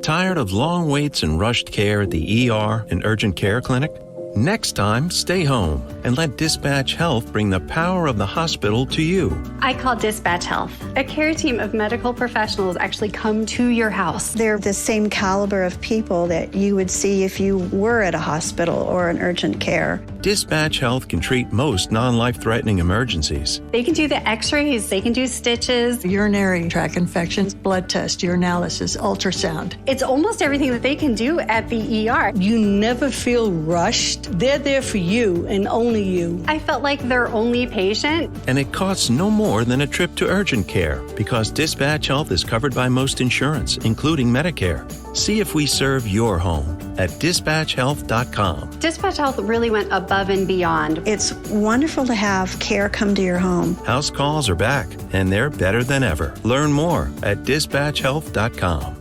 Tired of long waits and rushed care at the ER and urgent care clinic? Next time, stay home and let Dispatch Health bring the power of the hospital to you. I call Dispatch Health. A care team of medical professionals actually come to your house. They're the same caliber of people that you would see if you were at a hospital or an urgent care. Dispatch Health can treat most non-life-threatening emergencies. They can do the x-rays, they can do stitches, urinary tract infections, blood test, urinalysis, ultrasound. It's almost everything that they can do at the ER. You never feel rushed. They're there for you and only you. I felt like their only patient. And it costs no more than a trip to urgent care because Dispatch Health is covered by most insurance, including Medicare. See if we serve your home at dispatchhealth.com. Dispatch Health really went above and beyond. It's wonderful to have care come to your home. House calls are back, and they're better than ever. Learn more at dispatchhealth.com.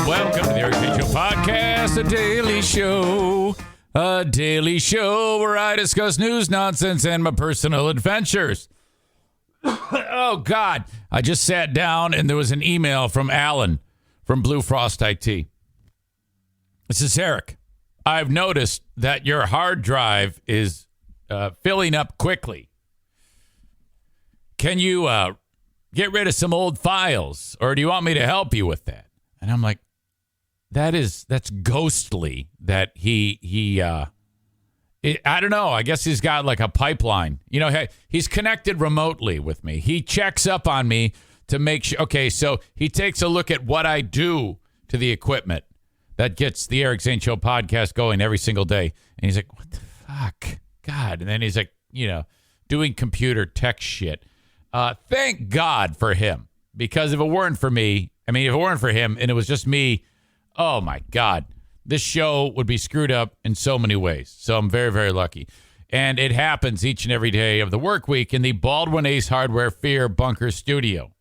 Welcome to the Eric Zane Show podcast, a daily show where I discuss news, nonsense, and my personal adventures. Oh, God. I just sat down and there was an email from Alan from Blue Frost IT. It says, Eric, I've noticed that your hard drive is filling up quickly. Can you get rid of some old files, or do you want me to help you with that? And I'm like, that's ghostly that I don't know. I guess he's got like a pipeline. You know, he's connected remotely with me. He checks up on me to make sure. Okay, so he takes a look at what I do to the equipment that gets the Eric Zane Show podcast going every single day. And he's like, what the fuck? God. And then he's like, doing computer tech shit. Thank God for him. Because if it weren't for me, if it weren't for him and it was just me, oh my God, this show would be screwed up in so many ways. So I'm very, very lucky. And it happens each and every day of the work week in the Baldwin Ace Hardware Fear Bunker Studio.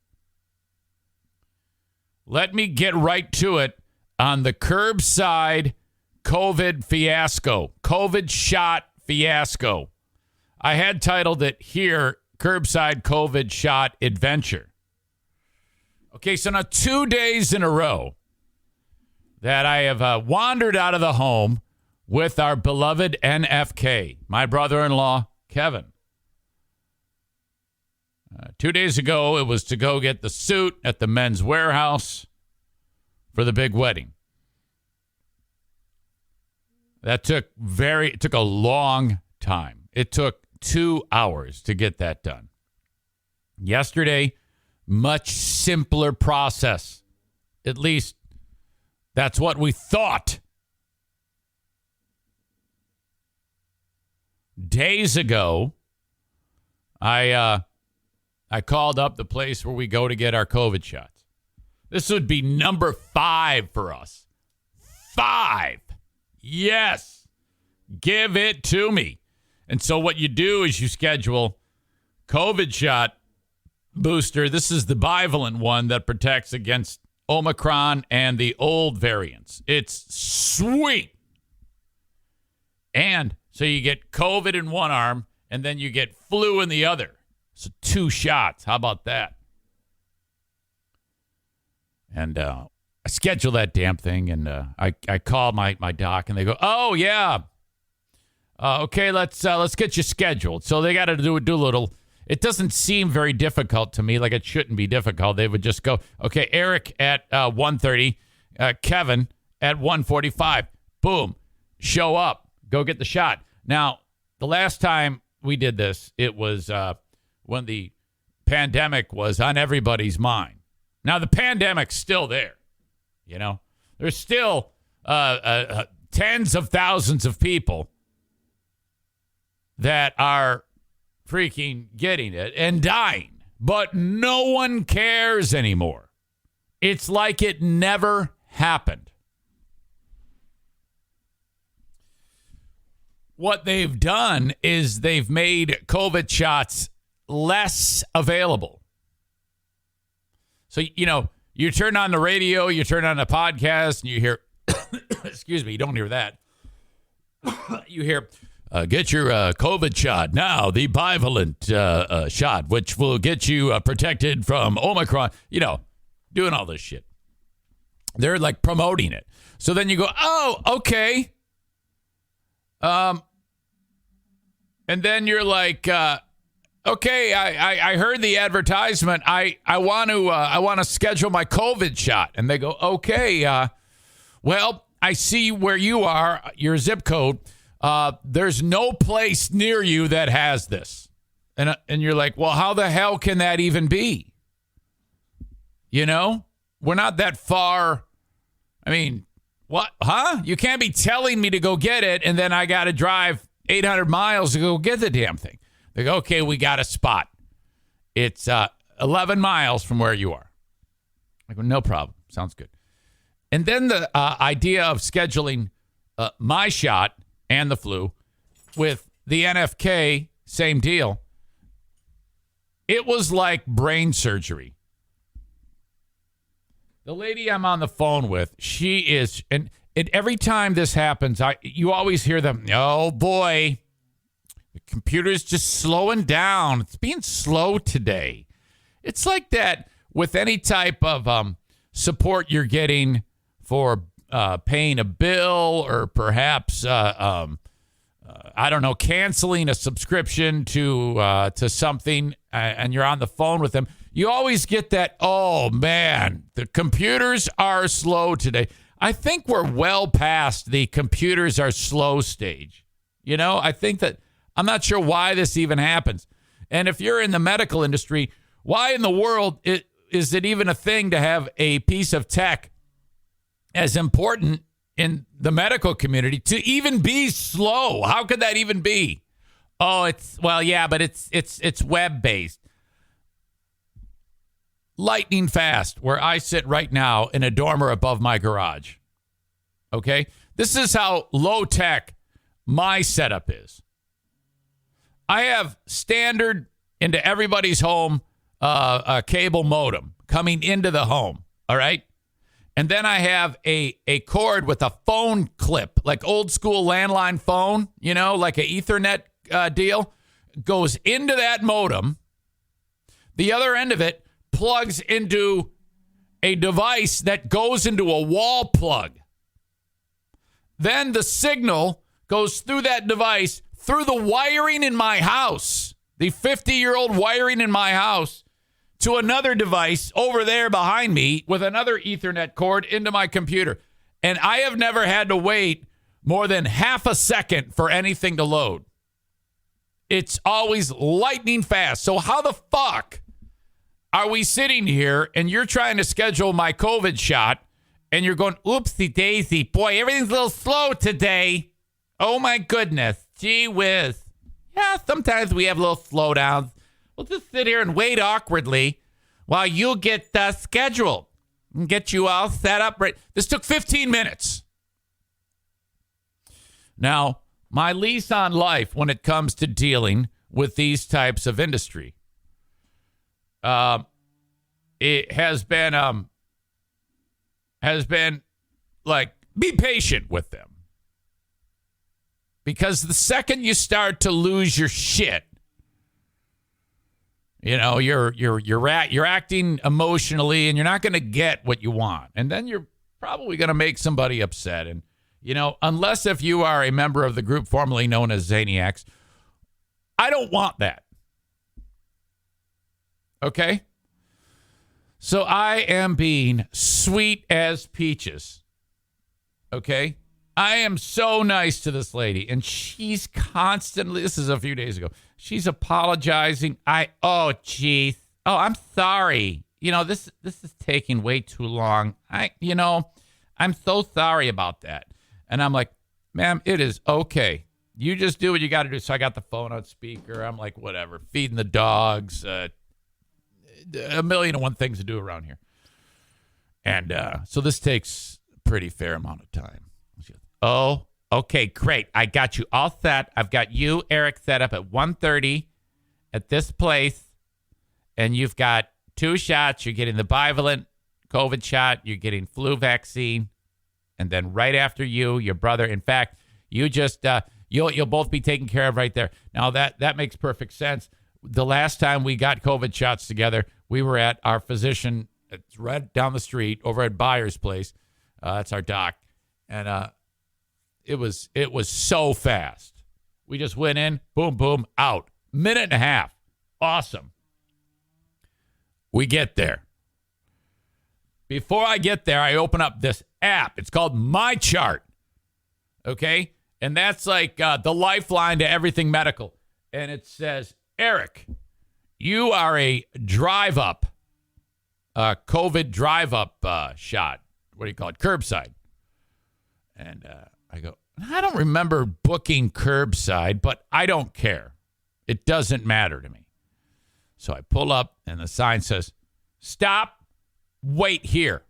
Let me get right to it on the Curbside COVID fiasco, COVID shot fiasco. I had titled it here, Curbside COVID Shot Adventure. Okay, so now 2 days in a row that I have wandered out of the home with our beloved NFK, my brother-in-law, Kevin. 2 days ago, it was to go get the suit at the Men's Warehouse for the big wedding. That took a long time. It took 2 hours to get that done. Yesterday, much simpler process. At least that's what we thought. Days ago, I called up the place where we go to get our COVID shots. This would be number 5 for us. 5. Yes. Give it to me. And so what you do is you schedule COVID shot booster. This is the bivalent one that protects against Omicron and the old variants. It's sweet. And so you get COVID in one arm and then you get flu in the other. So 2 shots. How about that? And I schedule that damn thing, and I call my doc, and they go, "Oh yeah, okay, let's get you scheduled." So they got to do a little. It doesn't seem very difficult to me, like it shouldn't be difficult. They would just go, "Okay, Eric at 1:30, Kevin at 1:45, boom, show up, go get the shot." Now, the last time we did this, it was when the pandemic was on everybody's mind. Now, the pandemic's still there. There's still tens of thousands of people that are freaking getting it and dying, but no one cares anymore. It's like it never happened. What they've done is they've made COVID shots less available. So, you turn on the radio, you turn on the podcast, and you hear, excuse me, you don't hear that. You hear get your COVID shot now, the bivalent shot, which will get you protected from Omicron. You know, doing all this shit. They're like promoting it. So then you go, oh, okay. And then you're like, okay, I heard the advertisement. I want to schedule my COVID shot. And they go, okay, well, I see where you are, your zip code. There's no place near you that has this. And you're like, well, how the hell can that even be? You know, we're not that far. I mean, what? Huh? You can't be telling me to go get it, and then I got to drive 800 miles to go get the damn thing. They go, okay, we got a spot. It's 11 miles from where you are. I go, no problem. Sounds good. And then the idea of scheduling my shot and the flu with the NFK, same deal. It was like brain surgery. The lady I'm on the phone with, she is, and every time this happens, you always hear them, oh boy, the computer's just slowing down. It's being slow today. It's like that with any type of support you're getting for paying a bill or perhaps, I don't know, canceling a subscription to something and you're on the phone with them. You always get that, oh, man, the computers are slow today. I think we're well past the computers are slow stage. You know, I think that I'm not sure why this even happens. And if you're in the medical industry, why in the world is it even a thing to have a piece of tech as important in the medical community to even be slow? How could that even be? Oh, but it's web-based. Lightning fast, where I sit right now in a dormer above my garage. Okay? This is how low-tech my setup is. I have standard into everybody's home a cable modem coming into the home, all right? And then I have a cord with a phone clip, like old school landline phone, you know, like an Ethernet deal, goes into that modem. The other end of it plugs into a device that goes into a wall plug. Then the signal goes through that device, through the wiring in my house, the 50-year-old wiring in my house, to another device over there behind me with another Ethernet cord into my computer. And I have never had to wait more than half a second for anything to load. It's always lightning fast. So how the fuck are we sitting here and you're trying to schedule my COVID shot and you're going, oopsie daisy, boy, everything's a little slow today. Oh my goodness. Gee whiz. Yeah, sometimes we have little slowdowns. We'll just sit here and wait awkwardly while you get scheduled and get you all set up. Right. This took 15 minutes. Now, my lease on life when it comes to dealing with these types of industry, it has been like, be patient with them. Because the second you start to lose your shit, you know, you're acting emotionally and you're not going to get what you want. And then you're probably going to make somebody upset. And, you know, unless if you are a member of the group formerly known as Zaniacs, I don't want that. Okay? So I am being sweet as peaches. Okay? I am so nice to this lady, and she's constantly, this is a few days ago, she's apologizing. Geez. Oh, I'm sorry. You know, this is taking way too long. I'm so sorry about that. And I'm like, ma'am, it is okay. You just do what you got to do. So I got the phone on speaker. I'm like, whatever, feeding the dogs, a million and one things to do around here. And so this takes a pretty fair amount of time. Oh, okay, great. I got you all set. I've got you, Eric, set up at 1:30 at this place. And you've got 2 shots. You're getting the bivalent COVID shot. You're getting flu vaccine. And then right after you, your brother. In fact, you just You'll both be taken care of right there. Now, that makes perfect sense. The last time we got COVID shots together, we were at our physician. It's right down the street over at Byers' place. That's our doc. And it was so fast. We just went in, boom, boom, out. Minute and a half. Awesome. We get there. Before I get there, I open up this app. It's called My Chart. Okay? And that's like the lifeline to everything medical. And it says, Eric, you are a drive-up, COVID drive-up shot. What do you call it? Curbside. And I go, I don't remember booking Curbside, but I don't care. It doesn't matter to me. So I pull up, and the sign says, stop. Wait here.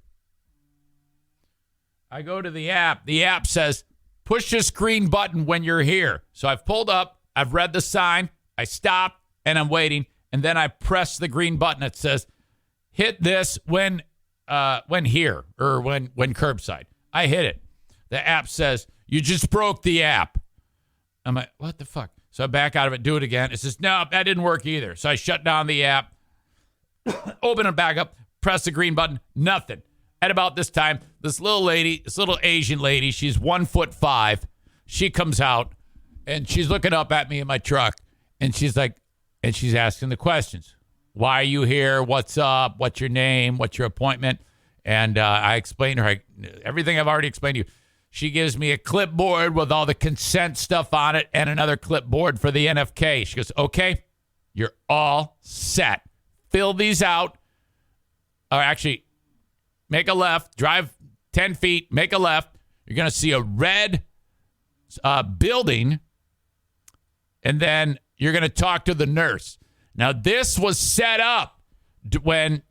I go to the app. The app says, push this green button when you're here. So I've pulled up. I've read the sign. I stop, and I'm waiting. And then I press the green button that says, hit this when here or when curbside. I hit it. The app says, you just broke the app. I'm like, what the fuck? So I back out of it, do it again. It says, no, that didn't work either. So I shut down the app, open it back up, press the green button, nothing. At about this time, this little Asian lady, she's 1'5". She comes out and she's looking up at me in my truck, and she's like, and she's asking the questions. Why are you here? What's up? What's your name? What's your appointment? And I explained to her everything I've already explained to you. She gives me a clipboard with all the consent stuff on it and another clipboard for the NFK. She goes, okay, you're all set. Fill these out. Or actually, make a left, drive 10 feet, make a left. You're going to see a red building, and then you're going to talk to the nurse. Now, this was set up when,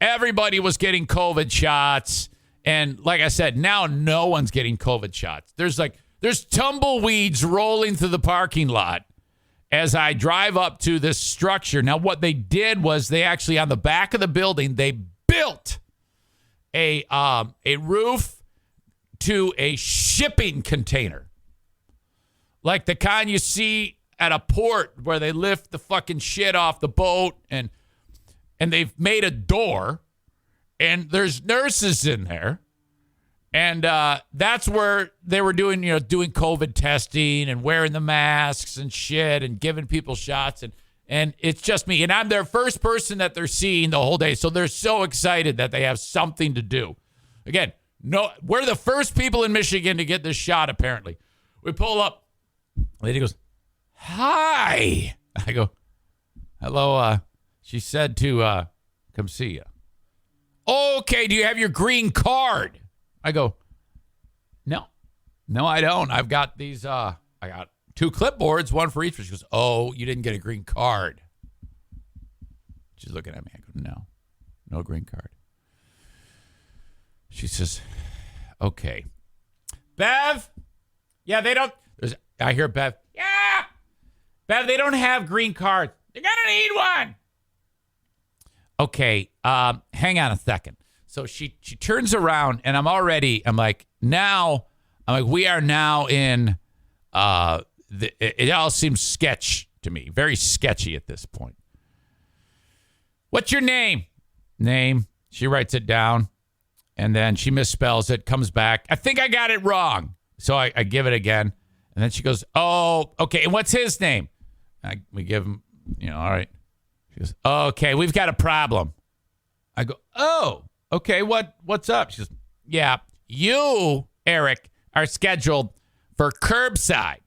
everybody was getting COVID shots. And like I said, now no one's getting COVID shots. There's tumbleweeds rolling through the parking lot as I drive up to this structure. Now, what they did was they actually, on the back of the building, they built a roof to a shipping container. Like the kind you see at a port where they lift the fucking shit off the boat, and they've made a door, and there's nurses in there. And that's where they were doing COVID testing and wearing the masks and shit and giving people shots. And it's just me. And I'm their first person that they're seeing the whole day. So they're so excited that they have something to do. Again, we're the first people in Michigan to get this shot, apparently. We pull up. Lady goes, hi. I go, hello. She said to come see you. Okay, do you have your green card? I go, no, I don't. I've got these, I got 2 clipboards, one for each. She goes, oh, you didn't get a green card. She's looking at me. I go, no green card. She says, okay. Bev? Yeah, they don't. I hear Bev. Yeah. Bev, they don't have green cards. You're going to need one. Okay, hang on a second. So she turns around, and I'm like, we are now in, it all seems sketch to me, very sketchy at this point. What's your name? Name. She writes it down, and then she misspells it, comes back. I think I got it wrong. So I give it again, and then she goes, oh, okay, and what's his name? We give him, all right. She goes, okay, we've got a problem. I go, oh. Okay, what's up? She says, yeah, you, Eric, are scheduled for Curbside.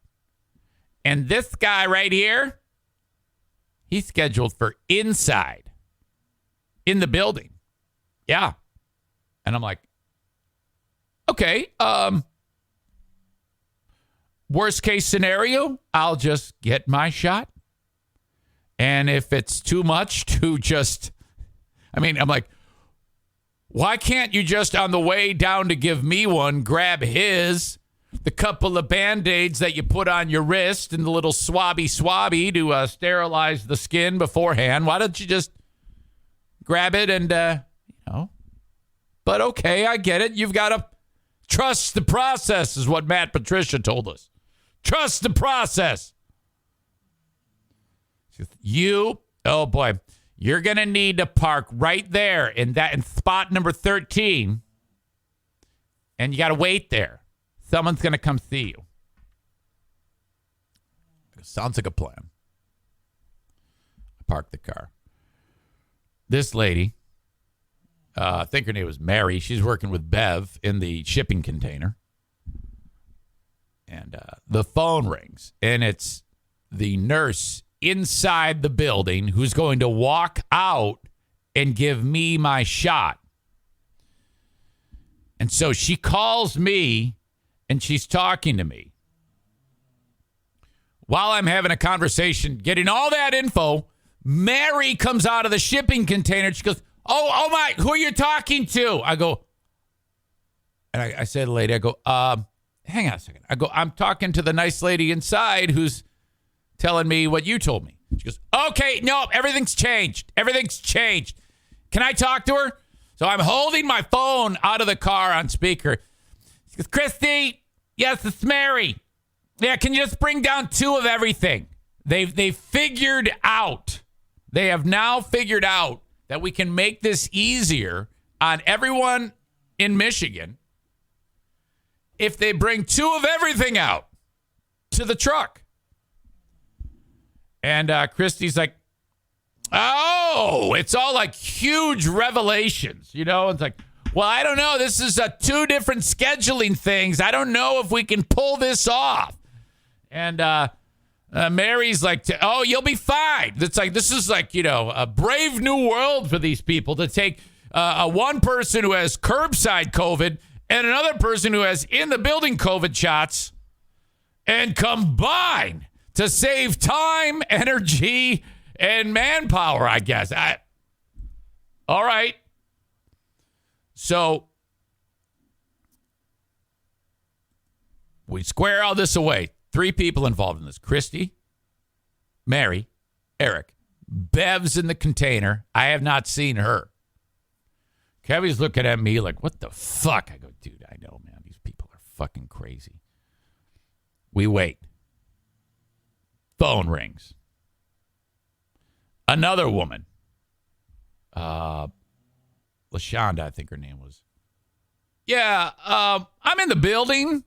And this guy right here, he's scheduled for inside, in the building. Yeah. And I'm like, okay, worst case scenario, I'll just get my shot. And if it's too much to I'm like, why can't you just, on the way down to give me one, grab the couple of Band-Aids that you put on your wrist and the little swabby to sterilize the skin beforehand? Why don't you just grab it and, But okay, I get it. You've got to trust the process is what Matt Patricia told us. Trust the process. Oh boy, you're going to need to park right there in spot number 13. And you got to wait there. Someone's going to come see you. Sounds like a plan. I parked the car. This lady, I think her name was Mary. She's working with Bev in the shipping container. And the phone rings. And it's the nurse inside the building who's going to walk out and give me my shot. And so she calls me and she's talking to me. While I'm having a conversation, getting all that info, Mary comes out of the shipping container. She goes, oh my, who are you talking to? I go, and I say to the lady, I go, hang on a second. I go, I'm talking to the nice lady inside who's telling me what you told me. She goes, okay, no, everything's changed. Everything's changed. Can I talk to her? So I'm holding my phone out of the car on speaker. She goes, Christy, yes, it's Mary. Yeah, can you just bring down 2 of everything? They've figured out. They have now figured out that we can make this easier on everyone in Michigan if they bring 2 of everything out to the truck. And Christy's like, oh, it's all like huge revelations, you know? It's like, well, I don't know. This is 2 different scheduling things. I don't know if we can pull this off. And Mary's like, oh, you'll be fine. It's like, this is like, you know, a brave new world for these people to take one person who has curbside COVID and another person who has in the building COVID shots and combine to save time, energy, and manpower, I guess. All right. So we square all this away. 3 people involved in this. Christy, Mary, Eric. Bev's in the container. I have not seen her. Kevin's looking at me like, what the fuck? I go, dude, I know, man. These people are fucking crazy. We wait. Phone rings. Another woman. LaShonda, I think her name was. Yeah, I'm in the building.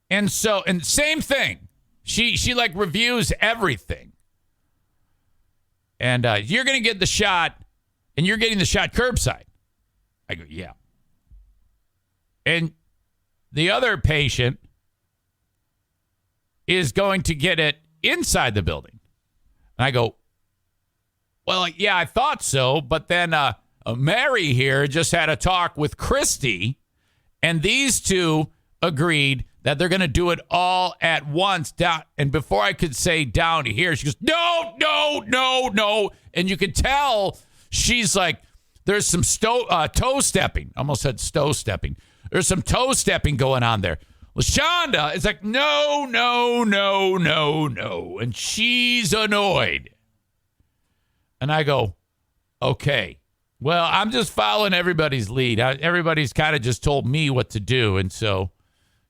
And same thing. She like reviews everything. And you're going to get the shot, and you're getting the shot curbside. I go, yeah. And the other patient is going to get it inside the building. And I go, well, yeah, I thought so. But then Mary here just had a talk with Christy, and these 2 agreed that they're going to do it all at once down. And before I could say down here, she goes, no. And you could tell she's like, there's some toe stepping. Almost said stow stepping. There's some toe stepping going on there. LaShonda is like, no. And she's annoyed. And I go, okay. Well, I'm just following everybody's lead. Everybody's kind of just told me what to do. And so,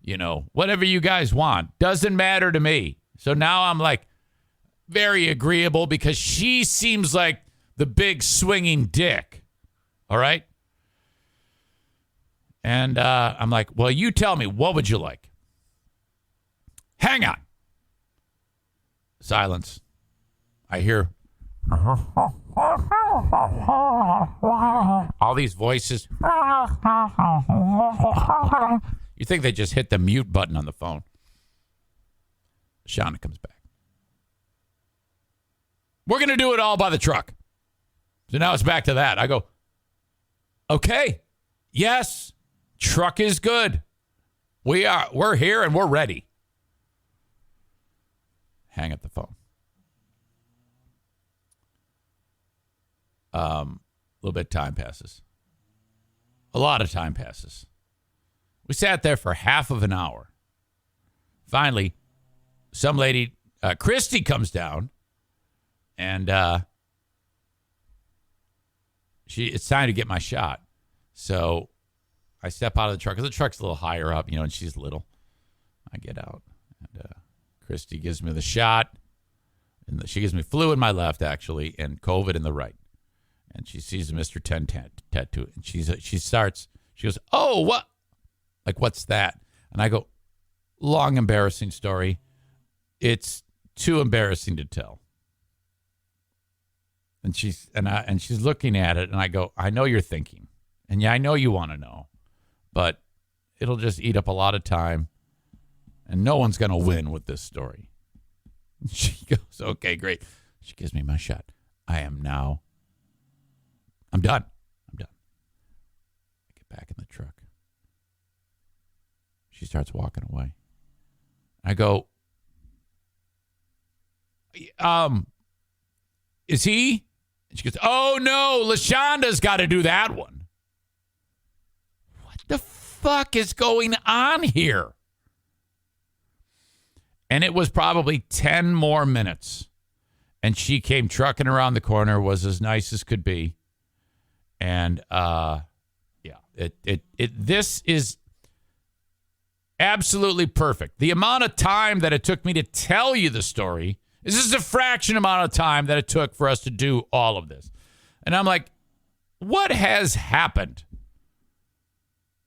you know, whatever you guys want doesn't matter to me. So now I'm like very agreeable because she seems like the big swinging dick. All right. And I'm like, well, you tell me, what would you like? Hang on. Silence. I hear all these voices. You think they just hit the mute button on the phone. Shauna comes back. We're going to do it all by the truck. So now it's back to that. I go, okay, yes, truck is good. We're here and we're ready. Hang up the phone. A little bit of time passes. A lot of time passes. We sat there for half of an hour. Finally, some lady, Christy, comes down, and it's time to get my shot. So I step out of the truck, because the truck's a little higher up, you know, and she's little. I get out, and Christy gives me the shot. And she gives me flu in my left, actually, and COVID in the right. And she sees a Mr. 10 tattoo. And she goes, oh, what? Like, what's that? And I go, long, embarrassing story. It's too embarrassing to tell. And she's looking at it, and I go, I know you're thinking. And yeah, I know you want to know. But it'll just eat up a lot of time. And no one's going to win with this story. She goes, okay, great. She gives me my shot. I'm done. I get back in the truck. She starts walking away. I go, is he? And she goes, oh, no, LaShonda's got to do that one. What the fuck is going on here? And it was probably 10 more minutes. And she came trucking around the corner, was as nice as could be. And, this is absolutely perfect. The amount of time that it took me to tell you the story is just a fraction amount of time that it took for us to do all of this. And I'm like, what has happened?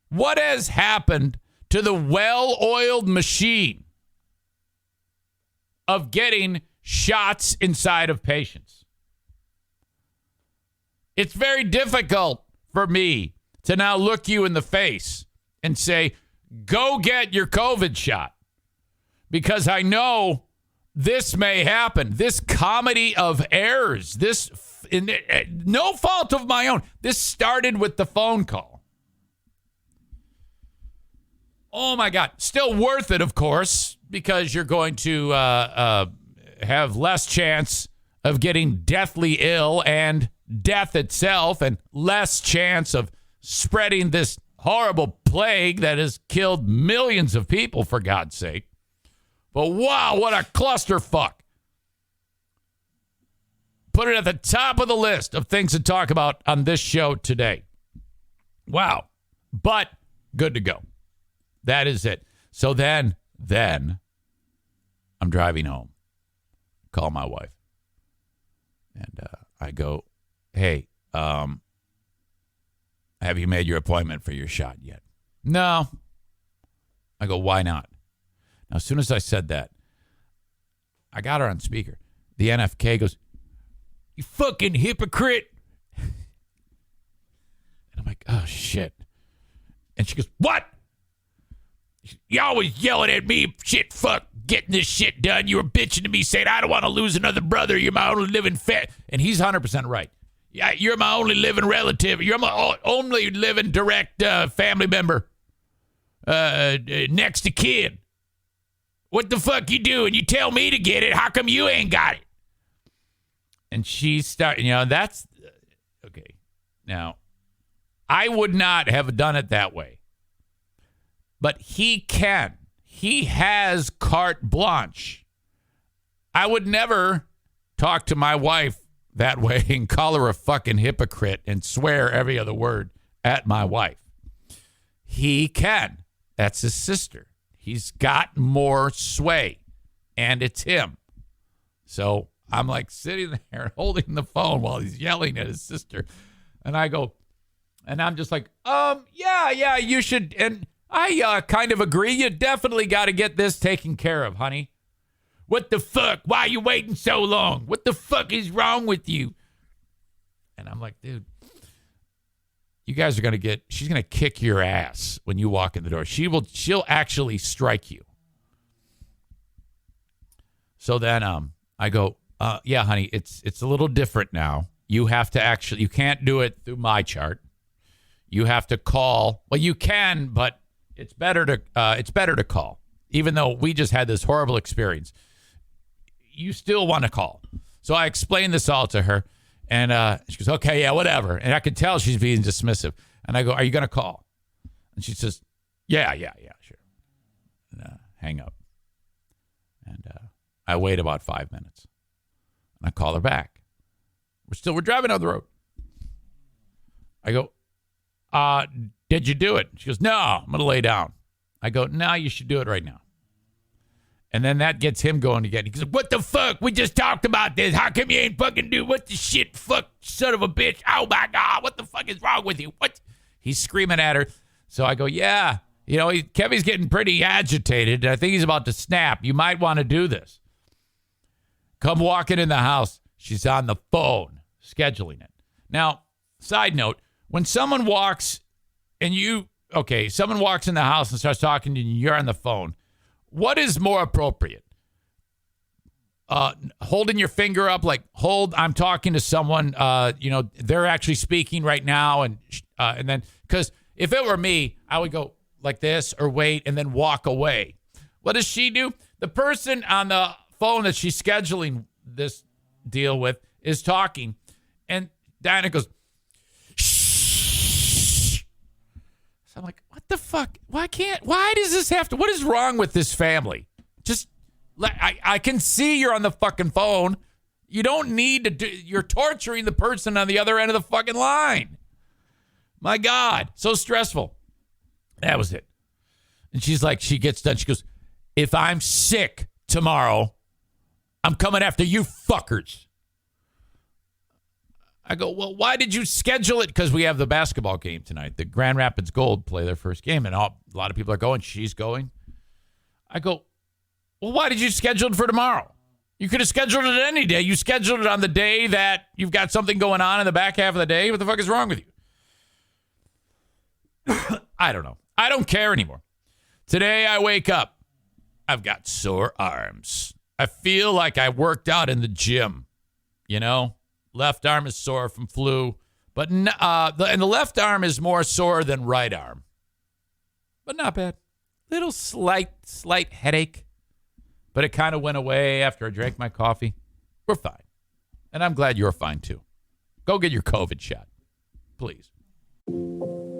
What has happened to the well-oiled machine of getting shots inside of patients? It's very difficult for me to now look you in the face and say, go get your COVID shot, because I know this may happen. This comedy of errors, no fault of my own. This started with the phone call. Oh, my God. Still worth it, of course, because you're going to have less chance of getting deathly ill and death itself, and less chance of spreading this horrible plague that has killed millions of people, for God's sake. But wow, what a clusterfuck. Put it at the top of the list of things to talk about on this show today. Wow. But good to go. That is it. So then I'm driving home. Call my wife. And I go, hey, have you made your appointment for your shot yet? No. I go, why not? Now, as soon as I said that, I got her on speaker. The NFK goes, you fucking hypocrite. And I'm like, oh, shit. And she goes, what? You always yelling at me, shit, fuck, getting this shit done. You were bitching to me saying, I don't want to lose another brother. You're my only living And he's 100% right. Yeah, you're my only living relative. You're my only living direct family member next to kid. What the fuck you doing? You tell me to get it. How come you ain't got it? And she started, that's, okay. Now, I would not have done it that way. But he can. He has carte blanche. I would never talk to my wife that way and call her a fucking hypocrite and swear every other word at my wife. He can. That's his sister. He's got more sway, and it's him. So I'm like sitting there holding the phone while he's yelling at his sister. And I go, and I'm just like, yeah, you should. And I kind of agree. You definitely got to get this taken care of, honey. What the fuck? Why are you waiting so long? What the fuck is wrong with you? And I'm like, dude, you guys are going to she's going to kick your ass when you walk in the door. She'll actually strike you. So then I go, yeah, honey, it's a little different now. You have to you can't do it through my chart. You have to call. Well, you can, but it's better to call. Even though we just had this horrible experience, you still want to call. So I explained this all to her, and she goes, okay, yeah, whatever. And I could tell she's being dismissive. And I go, are you going to call? And she says, yeah, sure. And, hang up. And I wait about 5 minutes. And I call her back. We're driving down the road. I go, did you do it? She goes, no, I'm going to lay down. I go, no, you should do it right now. And then that gets him going again. He goes, what the fuck? We just talked about this. How come you ain't fucking do what the shit? Fuck, son of a bitch. Oh, my God. What the fuck is wrong with you? What? He's screaming at her. So I go, yeah. You know, Kevy's getting pretty agitated. I think he's about to snap. You might want to do this. Come walking in the house. She's on the phone, scheduling it. Now, side note, when someone walks and someone walks in the house and starts talking to you, you're on the phone. What is more appropriate? Holding your finger up, like, I'm talking to someone, they're actually speaking right now. And then, because if it were me, I would go like this or wait and then walk away. What does she do? The person on the phone that she's scheduling this deal with is talking. And Diana goes, shh. So I'm like, what the fuck? Why does this have to, what is wrong with this family? Just, I can see you're on the fucking phone. You don't need to you're torturing the person on the other end of the fucking line. My God, so stressful. That was it. And she's like, she gets done. She goes, if I'm sick tomorrow, I'm coming after you fuckers. I go, well, why did you schedule it? Because we have the basketball game tonight. The Grand Rapids Gold play their first game, and a lot of people are going. She's going. I go, well, why did you schedule it for tomorrow? You could have scheduled it any day. You scheduled it on the day that you've got something going on in the back half of the day. What the fuck is wrong with you? I don't know. I don't care anymore. Today I wake up. I've got sore arms. I feel like I worked out in the gym, you know? Left arm is sore from flu, but and the left arm is more sore than right arm. But not bad. Little slight headache, but it kind of went away after I drank my coffee. We're fine. And I'm glad you're fine too. Go get your COVID shot, please.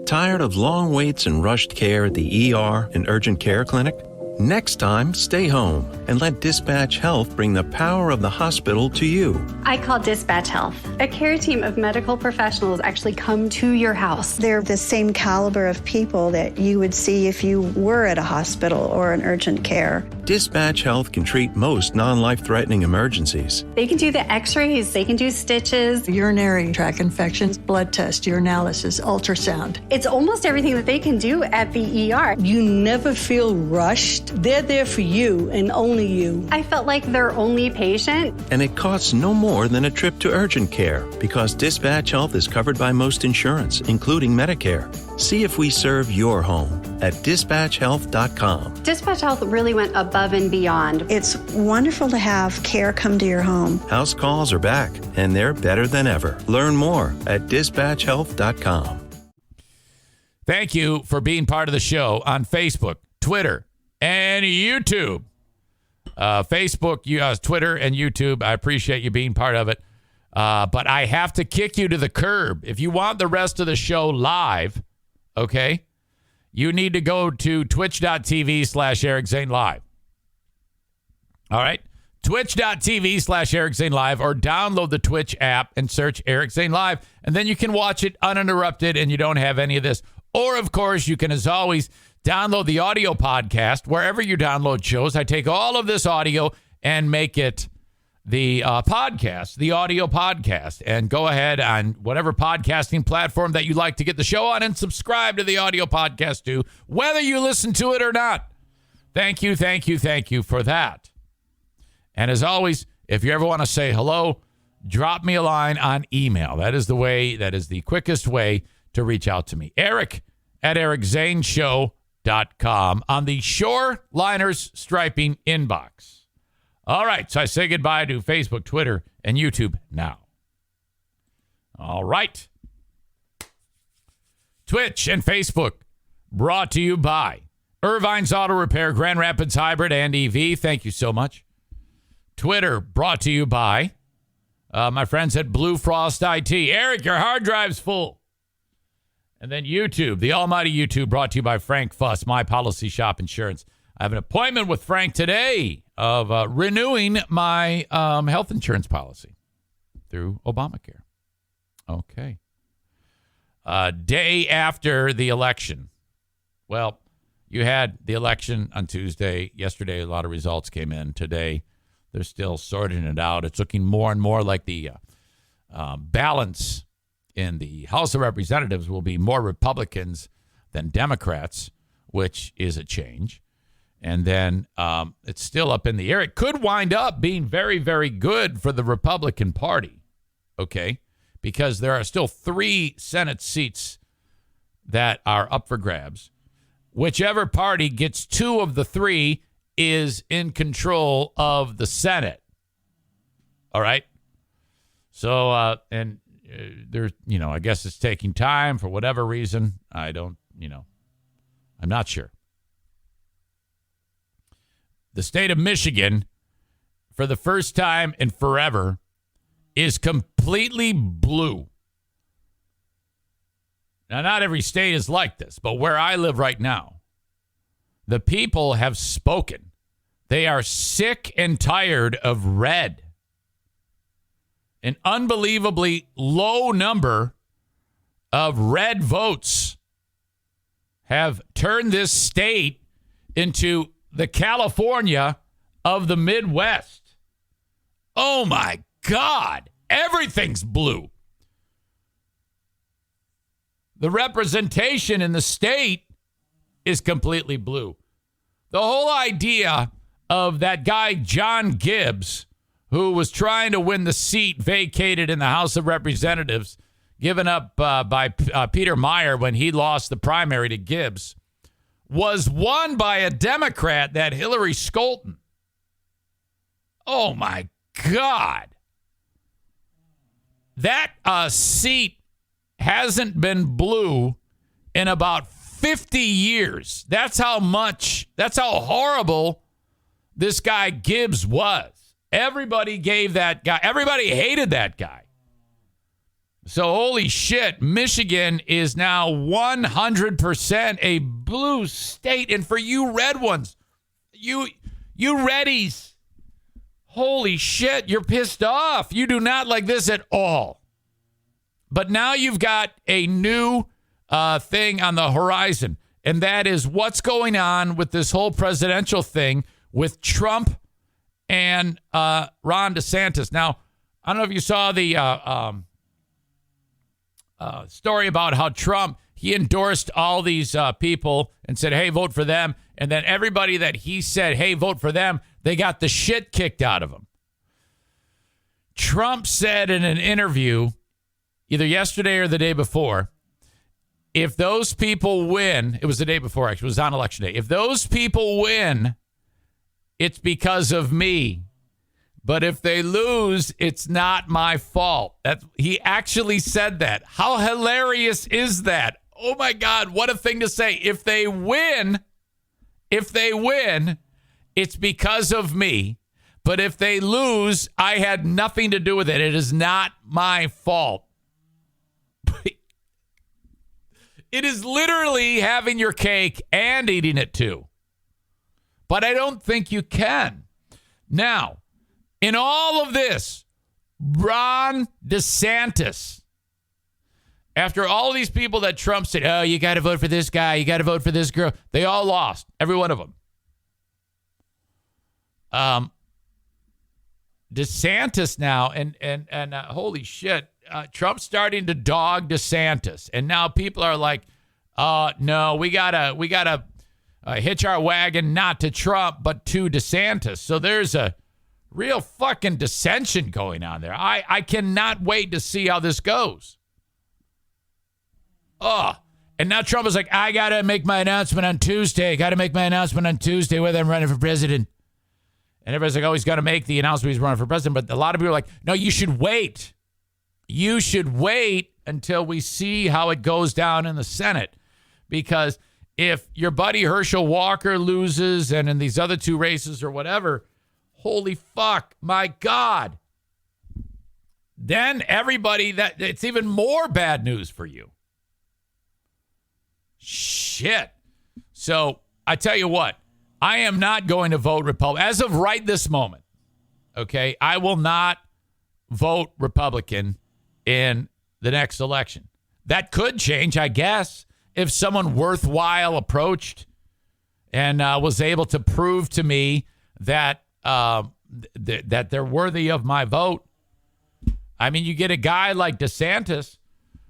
Tired of long waits and rushed care at the ER and urgent care clinic? Next time, stay home and let Dispatch Health bring the power of the hospital to you. I call Dispatch Health. A care team of medical professionals actually come to your house. They're the same caliber of people that you would see if you were at a hospital or an urgent care. Dispatch Health can treat most non-life-threatening emergencies. They can do the x-rays, they can do stitches. Urinary tract infections, blood test, urinalysis, ultrasound. It's almost everything that they can do at the ER. You never feel rushed. They're there for you and only you. I felt like their only patient. And it costs no more than a trip to urgent care because Dispatch Health is covered by most insurance, including Medicare. See if we serve your home at dispatchhealth.com. Dispatch Health really went above and beyond. It's wonderful to have care come to your home. House calls are back, and they're better than ever. Learn more at dispatchhealth.com. Thank you for being part of the show on Facebook, Twitter, and YouTube. Facebook, Twitter, and YouTube. I appreciate you being part of it. But I have to kick you to the curb. If you want the rest of the show live, okay, you need to go to twitch.tv/Eric Zane Live. All right? Twitch.tv/Eric Zane Live, or download the Twitch app and search Eric Zane Live, and then you can watch it uninterrupted and you don't have any of this. Or, of course, you can, as always, download the audio podcast wherever you download shows. I take all of this audio and make it the podcast, the audio podcast. And go ahead on whatever podcasting platform that you like to get the show on and subscribe to the audio podcast too, whether you listen to it or not. Thank you for that. And as always, if you ever want to say hello, drop me a line on email. That is the quickest way to reach out to me. Eric@ericzaneshow.com on the Shoreliners Striping inbox. All right, so I say goodbye to Facebook, Twitter, and YouTube now. All right. Twitch and Facebook brought to you by Irvine's Auto Repair, Grand Rapids Hybrid, and EV. Thank you so much. Twitter brought to you by my friends at Blue Frost IT. Eric, your hard drive's full. And then YouTube, the almighty YouTube, brought to you by Frank Fuss, My Policy Shop Insurance. I have an appointment with Frank today of renewing my health insurance policy through Obamacare. Okay. Day after the election. Well, You had the election on Tuesday. Yesterday, a lot of results came in. Today, they're still sorting it out. It's looking more and more like the balance in the House of Representatives will be more Republicans than Democrats, which is a change. And then it's still up in the air. It could wind up being very, very good for the Republican Party, okay? Because there are still 3 Senate seats that are up for grabs. Whichever party gets 2 of the 3 is in control of the Senate. All right? So, there's, I guess it's taking time for whatever reason. I'm not sure. The state of Michigan, for the first time in forever, is completely blue. Now, not every state is like this, but where I live right now, the people have spoken. They are sick and tired of red. An unbelievably low number of red votes have turned this state into the California of the Midwest. Oh, my God. Everything's blue. The representation in the state is completely blue. The whole idea of that guy, John Gibbs, who was trying to win the seat vacated in the House of Representatives, given up by Peter Meyer when he lost the primary to Gibbs, was won by a Democrat, that Hillary Scholten. Oh, my God. That seat hasn't been blue in about 50 years. That's how horrible this guy Gibbs was. Everybody hated that guy. So holy shit, Michigan is now 100% a blue state. And for you red ones, you reddies, holy shit, you're pissed off. You do not like this at all. But now you've got a new thing on the horizon, and that is what's going on with this whole presidential thing with Trump and Ron DeSantis. Now, I don't know if you saw the story about how Trump, he endorsed all these people and said, hey, vote for them. And then everybody that he said, hey, vote for them, they got the shit kicked out of them. Trump said in an interview, either yesterday or the day before, if those people win, it was the day before, actually, it was on election day. If those people win, it's because of me. But if they lose, it's not my fault. He actually said that. How hilarious is that? Oh my God, what a thing to say. If they win, it's because of me. But if they lose, I had nothing to do with it. It is not my fault. It is literally having your cake and eating it too. But I don't think you can. Now, in all of this, Ron DeSantis, after all these people that Trump said, oh, you got to vote for this guy, you got to vote for this girl, they all lost, every one of them. DeSantis now, and holy shit, Trump's starting to dog DeSantis, and now people are like, no, we gotta hitch our wagon not to Trump but to DeSantis. So there's a real fucking dissension going on there. I cannot wait to see how this goes. And now Trump is like, I gotta make my announcement on Tuesday. Whether I'm running for president. And everybody's like, oh, he's got to make the announcement he's running for president. But a lot of people are like, no, you should wait. You should wait until we see how it goes down in the Senate. Because if your buddy Herschel Walker loses and in these other 2 races or whatever, holy fuck, my God. Then everybody, it's even more bad news for you. Shit. So I tell you what. I am not going to vote Republican. As of right this moment, okay, I will not vote Republican in the next election. That could change, I guess, if someone worthwhile approached and was able to prove to me that that they're worthy of my vote. I mean, you get a guy like DeSantis,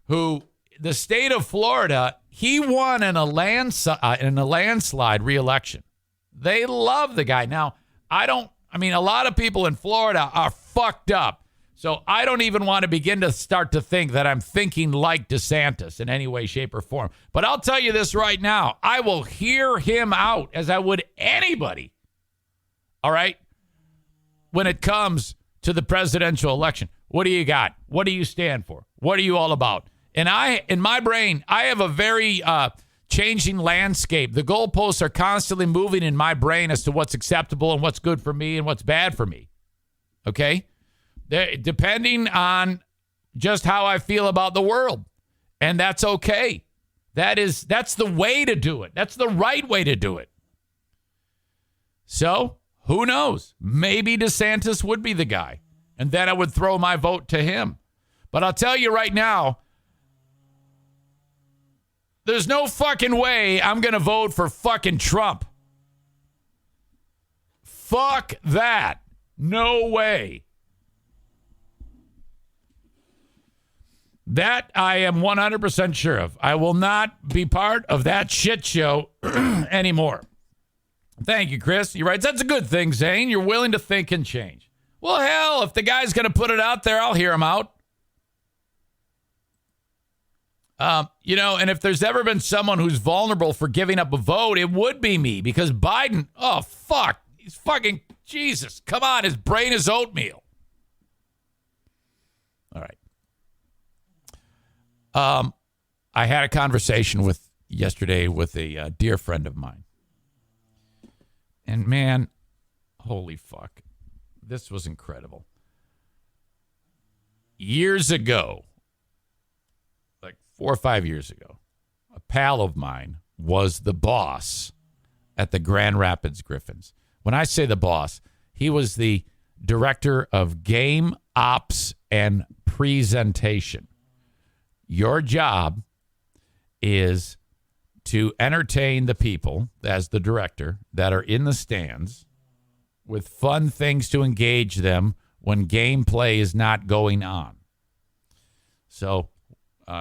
who the state of Florida, he won in a landslide re-election. They love the guy. Now, a lot of people in Florida are fucked up. So I don't even want to begin to start to think that I'm thinking like DeSantis in any way, shape, or form. But I'll tell you this right now. I will hear him out as I would anybody. All right? When it comes to the presidential election. What do you got? What do you stand for? What are you all about? And in my brain, I have a very changing landscape. The goalposts are constantly moving in my brain as to what's acceptable and what's good for me and what's bad for me. Okay? Depending on just how I feel about the world. And that's okay. That's the way to do it. That's the right way to do it. So, who knows? Maybe DeSantis would be the guy. And then I would throw my vote to him. But I'll tell you right now, there's no fucking way I'm going to vote for fucking Trump. Fuck that. No way. That I am 100% sure of. I will not be part of that shit show anymore. Thank you, Chris. You're right. That's a good thing, Zane. You're willing to think and change. Well, hell, if the guy's going to put it out there, I'll hear him out. And if there's ever been someone who's vulnerable for giving up a vote, it would be me, because Biden, oh, fuck. He's fucking, Jesus. Come on. His brain is oatmeal. All right. I had a conversation yesterday with a dear friend of mine. And man, holy fuck. This was incredible. Years ago, like 4 or 5 years ago, a pal of mine was the boss at the Grand Rapids Griffins. When I say the boss, he was the director of game ops and presentation. Your job is to entertain the people, as the director, that are in the stands with fun things to engage them when gameplay is not going on. So,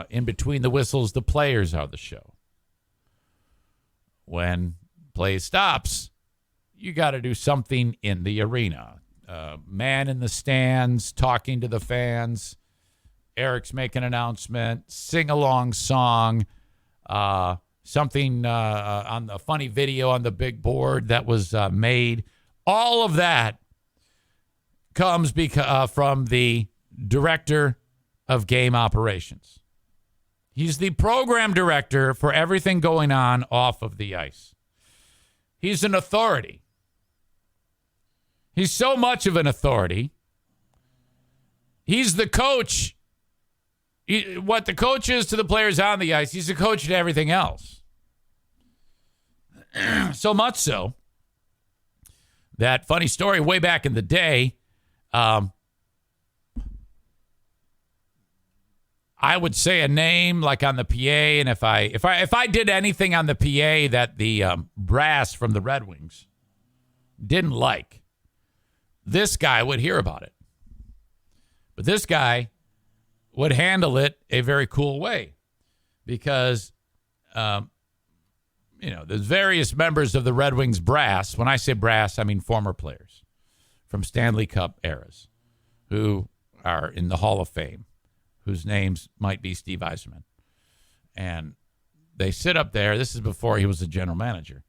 in between the whistles, the players are the show. When play stops, you got to do something in the arena. Man in the stands, talking to the fans. Eric's making an announcement, sing-along song, something on the funny video on the big board that was made. All of that comes from the director of game operations. He's the program director for everything going on off of the ice. He's an authority. He's so much of an authority. He's the coach. What the coach is to the players on the ice, he's the coach to everything else. So much so that, funny story, way back in the day, I would say a name like on the PA, and if I did anything on the PA that the brass from the Red Wings didn't like, this guy would hear about it. But this guy would handle it a very cool way, because, there's various members of the Red Wings brass. When I say brass, I mean former players from Stanley Cup eras who are in the Hall of Fame, whose names might be Steve Yzerman. And they sit up there. This is before he was a general manager.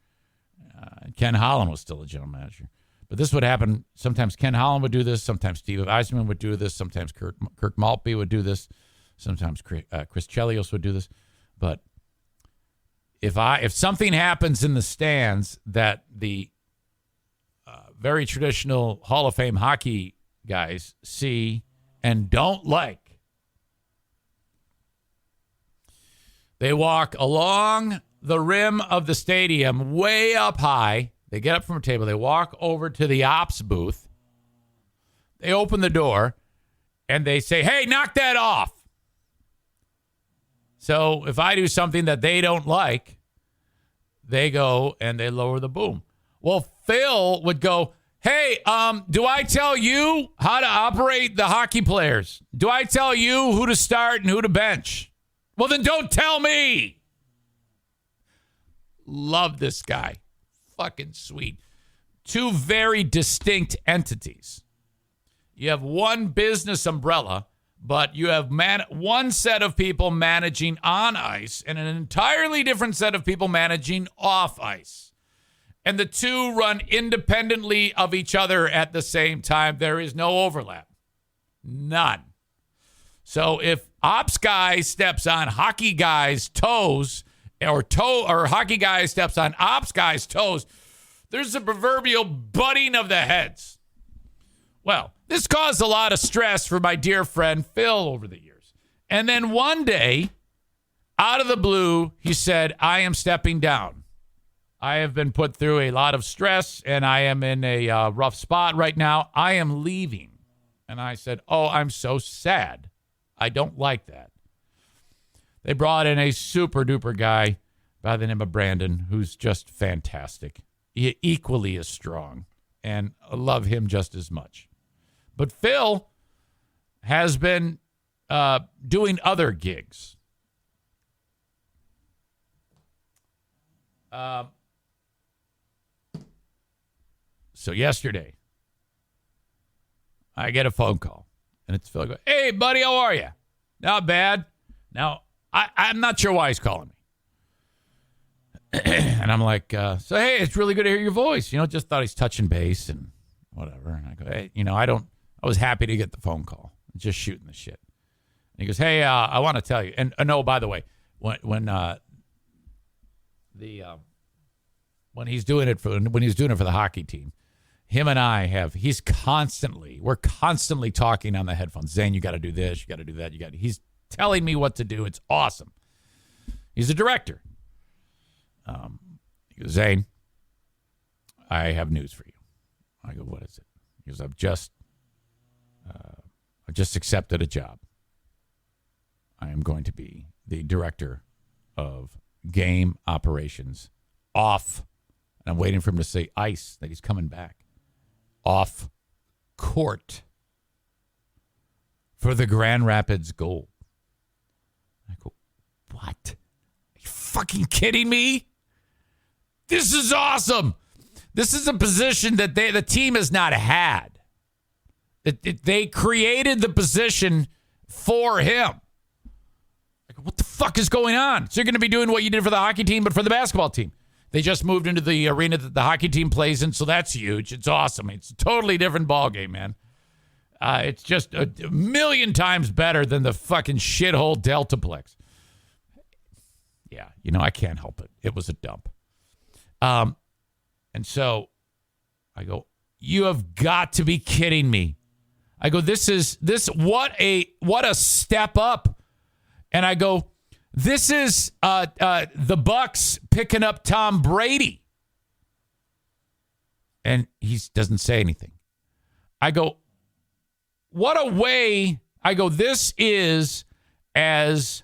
Ken Holland was still a general manager. But this would happen. Sometimes Ken Holland would do this. Sometimes Steve Yzerman would do this. Sometimes Kirk Maltby would do this. Sometimes Chris Chelios would do this. But if something happens in the stands that the very traditional Hall of Fame hockey guys see and don't like, they walk along the rim of the stadium way up high. They get up from a table. They walk over to the ops booth. They open the door, and they say, "Hey, knock that off." So if I do something that they don't like, they go and they lower the boom. Well, Phil would go, hey, do I tell you how to operate the hockey players? Do I tell you who to start and who to bench? Well, then don't tell me. Love this guy. Fucking sweet. Two very distinct entities. You have one business umbrella, but you have one set of people managing on ice and an entirely different set of people managing off ice. And the two run independently of each other at the same time. There is no overlap. None. So if ops guy steps on hockey guy's toes, or hockey guy steps on ops guy's toes, there's a proverbial butting of the heads. Well, this caused a lot of stress for my dear friend Phil over the years. And then one day, out of the blue, he said, I am stepping down. I have been put through a lot of stress, and I am in a rough spot right now. I am leaving. And I said, oh, I'm so sad. I don't like that. They brought in a super-duper guy by the name of Brandon, who's just fantastic. Equally as strong, and I love him just as much. But Phil has been doing other gigs. So yesterday, I get a phone call, and it's Phil. Hey, buddy, how are you? Not bad. Now, I'm not sure why he's calling me. And I'm like, so, hey, it's really good to hear your voice. Just thought he's touching base and whatever. And I go, hey, I was happy to get the phone call. Just shooting the shit. And he goes, hey, I want to tell you. And no, by the way, when he's doing it for the hockey team, him and I we're constantly talking on the headphones. Zane, you got to do this, you got to do that, he's telling me what to do. It's awesome. He's a director. He goes, Zane, I have news for you. I go, what is it? He goes, I just accepted a job. I am going to be the director of game operations off. And I'm waiting for him to say ice, that he's coming back. Off court for the Grand Rapids Gold. I go, what? Are you fucking kidding me? This is awesome. This is a position that the team has not had. They created the position for him. I go, what the fuck is going on? So you're going to be doing what you did for the hockey team, but for the basketball team. They just moved into the arena that the hockey team plays in, so that's huge. It's awesome. It's a totally different ballgame, man. It's just a million times better than the fucking shithole Deltaplex. Yeah, I can't help it. It was a dump. And so I go, you have got to be kidding me. I go, what a step up. And I go, this is the Bucks picking up Tom Brady. And he doesn't say anything. I go, what a way. I go, this is as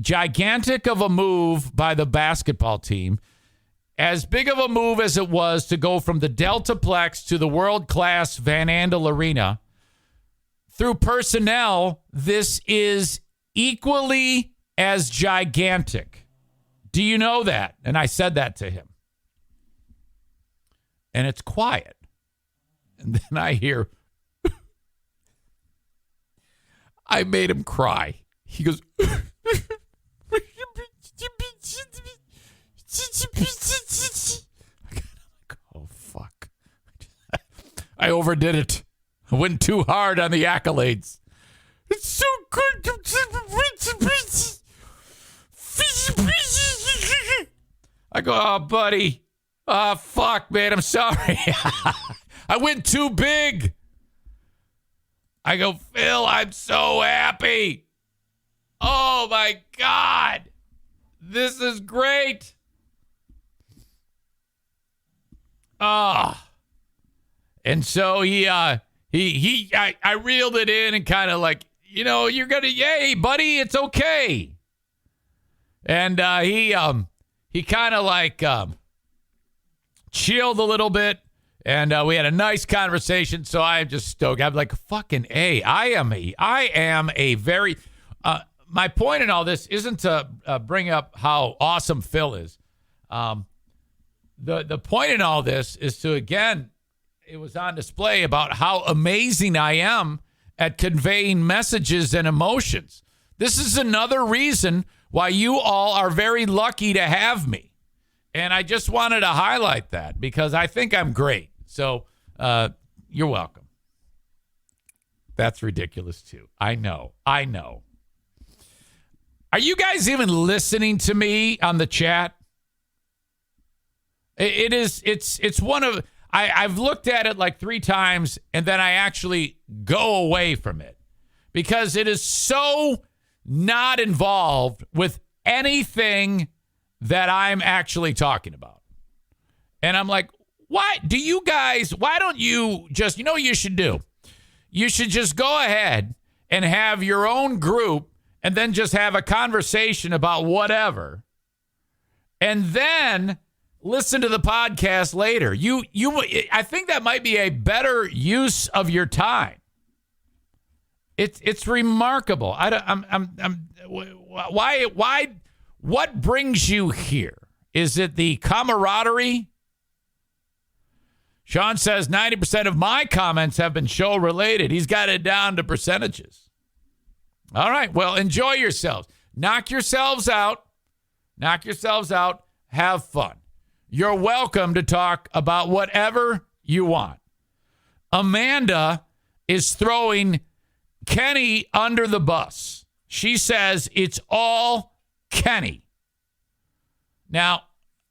gigantic of a move by the basketball team, as big of a move as it was to go from the Deltaplex to the world-class Van Andel Arena. Through personnel, this is equally as gigantic. Do you know that? And I said that to him. And it's quiet. And then I hear, I made him cry. He goes, oh, fuck. I overdid it. I went too hard on the accolades. It's so good. I go, oh, buddy. Oh, fuck, man. I'm sorry. I went too big. I go, Phil, I'm so happy. Oh, my God. This is great. And so I reeled it in and kind of like, you're going to, yay, buddy, it's okay. And he kind of like chilled a little bit, and we had a nice conversation. So I'm just stoked. I'm like, fucking A. I am a very. My point in all this isn't to bring up how awesome Phil is. The point in all this is to, again, it was on display about how amazing I am at conveying messages and emotions. This is another reason why you all are very lucky to have me. And I just wanted to highlight that because I think I'm great. So you're welcome. That's ridiculous, too. I know. Are you guys even listening to me on the chat? It's one of, I've looked at it like 3 times and then I actually go away from it because it is so not involved with anything that I'm actually talking about. And I'm like, why don't you just, you know what you should do? You should just go ahead and have your own group and then just have a conversation about whatever. And then listen to the podcast later. I think that might be a better use of your time. It's remarkable. Why? What brings you here? Is it the camaraderie? Sean says 90% of my comments have been show related. He's got it down to percentages. All right. Well, enjoy yourselves. Knock yourselves out. Have fun. You're welcome to talk about whatever you want. Amanda is throwing Kenny under the bus. She says it's all Kenny. Now,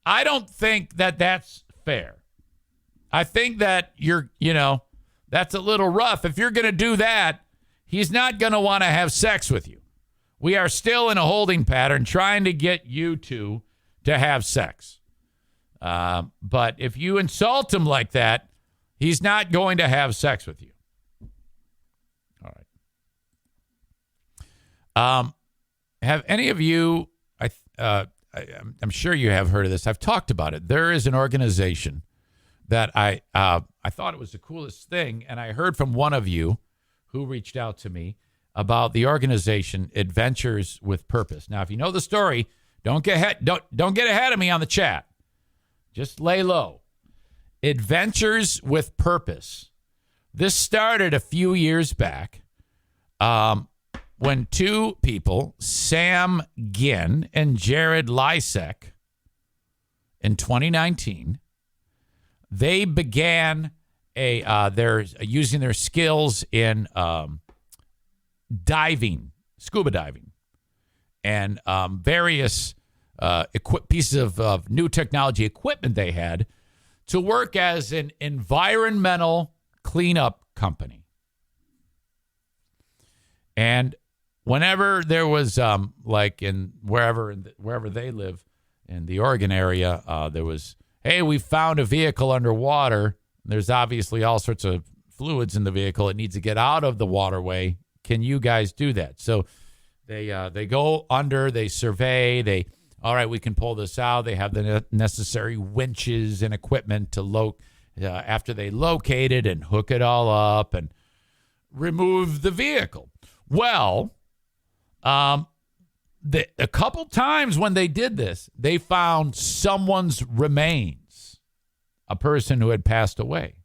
I don't think that that's fair. I think that that's a little rough. If you're going to do that, he's not going to want to have sex with you. We are still in a holding pattern trying to get you two to have sex. But if you insult him like that, he's not going to have sex with you. All right. Have any of you, I'm sure you have heard of this. I've talked about it. There is an organization that I thought it was the coolest thing, and I heard from one of you who reached out to me about the organization Adventures with Purpose. Now, if you know the story, don't get ahead of me on the chat. Just lay low. Adventures with Purpose. This started a few years back when 2 people, Sam Ginn and Jared Lysek, in 2019, they began they're using their skills in diving, scuba diving, and various pieces of new technology equipment they had to work as an environmental cleanup company. And whenever there was like in wherever they live in the Oregon area, there was, hey, we found a vehicle underwater. There's obviously all sorts of fluids in the vehicle. It needs to get out of the waterway. Can you guys do that? So they go under, they survey, all right, we can pull this out. They have the necessary winches and equipment to after they locate it and hook it all up and remove the vehicle. Well, a couple times when they did this, they found someone's remains, a person who had passed away.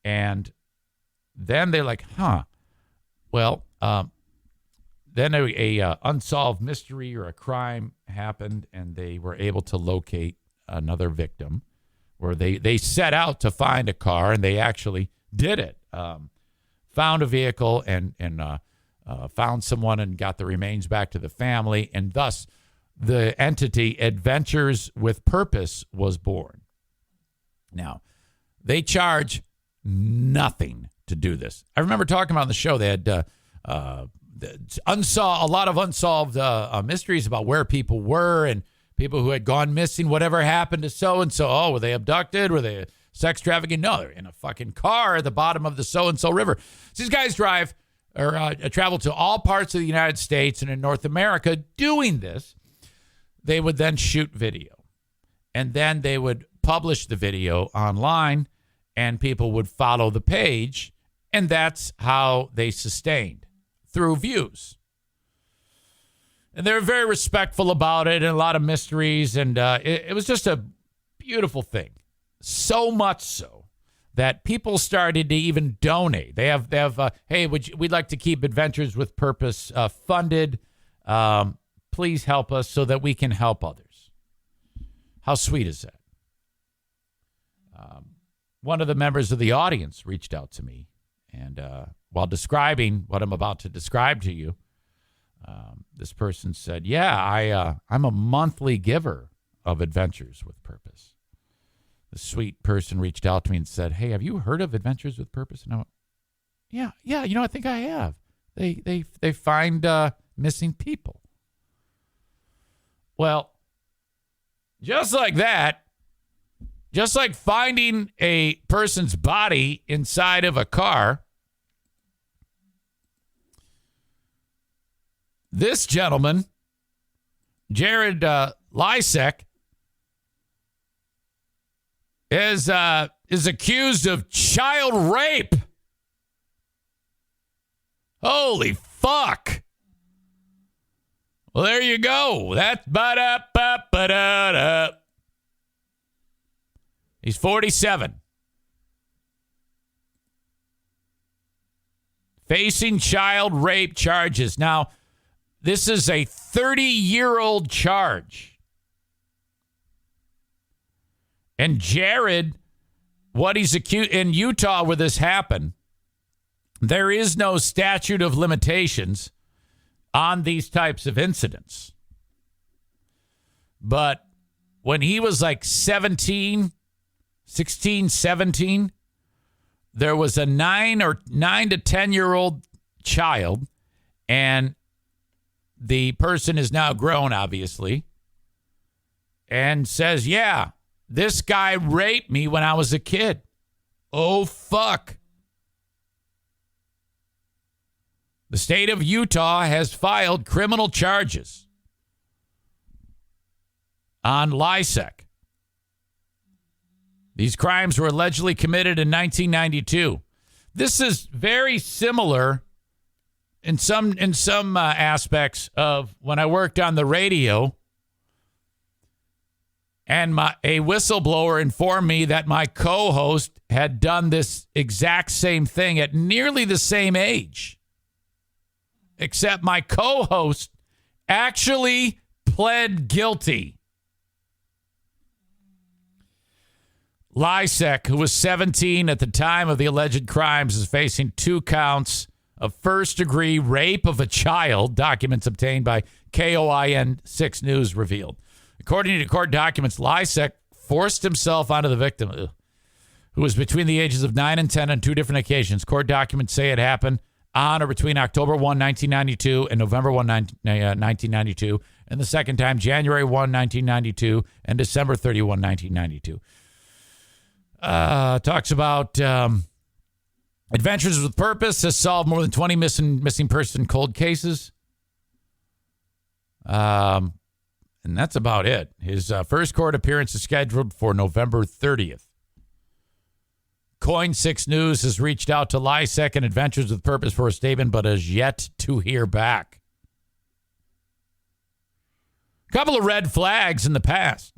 And then they're like, well, then a unsolved mystery or a crime happened, and they were able to locate another victim, where they set out to find a car, and they actually did it. Found a vehicle and found someone and got the remains back to the family, and thus the entity Adventures with Purpose was born. Now, they charge nothing to do this. I remember talking about on the show, they had a lot of unsolved mysteries about where people were and people who had gone missing, whatever happened to so-and-so. Oh, were they abducted? Were they sex trafficking? No, they're in a fucking car at the bottom of the so-and-so river. So these guys travel to all parts of the United States and in North America doing this. they would then shoot video. And then they would publish the video online, and people would follow the page. And that's how they sustained, through views. And they were very respectful about it, and a lot of mysteries. And it was just a beautiful thing. So much so that people started to even donate. They have hey, we'd like to keep Adventures with Purpose funded. Please help us so that we can help others. How sweet is that? One of the members of the audience reached out to me, and while describing what I'm about to describe to you, this person said, yeah, I'm a monthly giver of Adventures with Purpose. The sweet person reached out to me and said, hey, have you heard of Adventures with Purpose? And I went, yeah, I think I have. They find missing people. Well, just like that, just like finding a person's body inside of a car, this gentleman, Jared Lysek, is accused of child rape. Holy fuck. Well, there you go. That's ba-da-ba-ba-da-da. He's 47. Facing child rape charges. Now, this is a 30-year-old charge. And Jared, what he's accused in Utah where this happened, there is no statute of limitations on these types of incidents. But when he was like 16, 17, there was a 9 to 10-year-old child, and the person is now grown, obviously, and says, yeah, this guy raped me when I was a kid. Oh, fuck. The state of Utah has filed criminal charges on Lysek. These crimes were allegedly committed in 1992. This is very similar in some aspects of when I worked on the radio, and a whistleblower informed me that my co-host had done this exact same thing at nearly the same age. Except my co-host actually pled guilty. Lysek, who was 17 at the time of the alleged crimes, is facing 2 counts of first-degree rape of a child, documents obtained by KOIN 6 News revealed. According to court documents, Lysek forced himself onto the victim, who was between the ages of 9 and 10 on 2 different occasions. Court documents say it happened on or between October 1, 1992 and November 1, 1992, and the second time, January 1, 1992 and December 31, 1992. Talks about Adventures with Purpose has solved more than 20 missing person cold cases. And that's about it. His first court appearance is scheduled for November 30th. Coin 6 News has reached out to Lysek and Adventures with Purpose for a statement, but has yet to hear back. A couple of red flags in the past.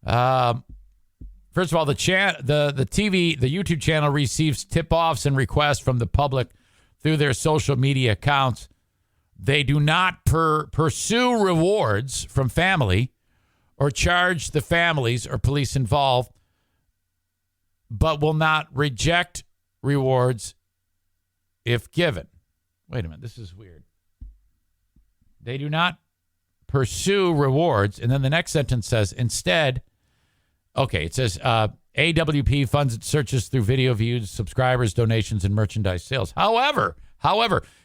First of all, the YouTube channel receives tip-offs and requests from the public through their social media accounts. They do not pursue rewards from family or charge the families or police involved, but will not reject rewards if given. Wait a minute, this is weird. They do not pursue rewards, and then the next sentence says, instead, okay, it says, AWP funds its searches through video views, subscribers, donations, and merchandise sales. However,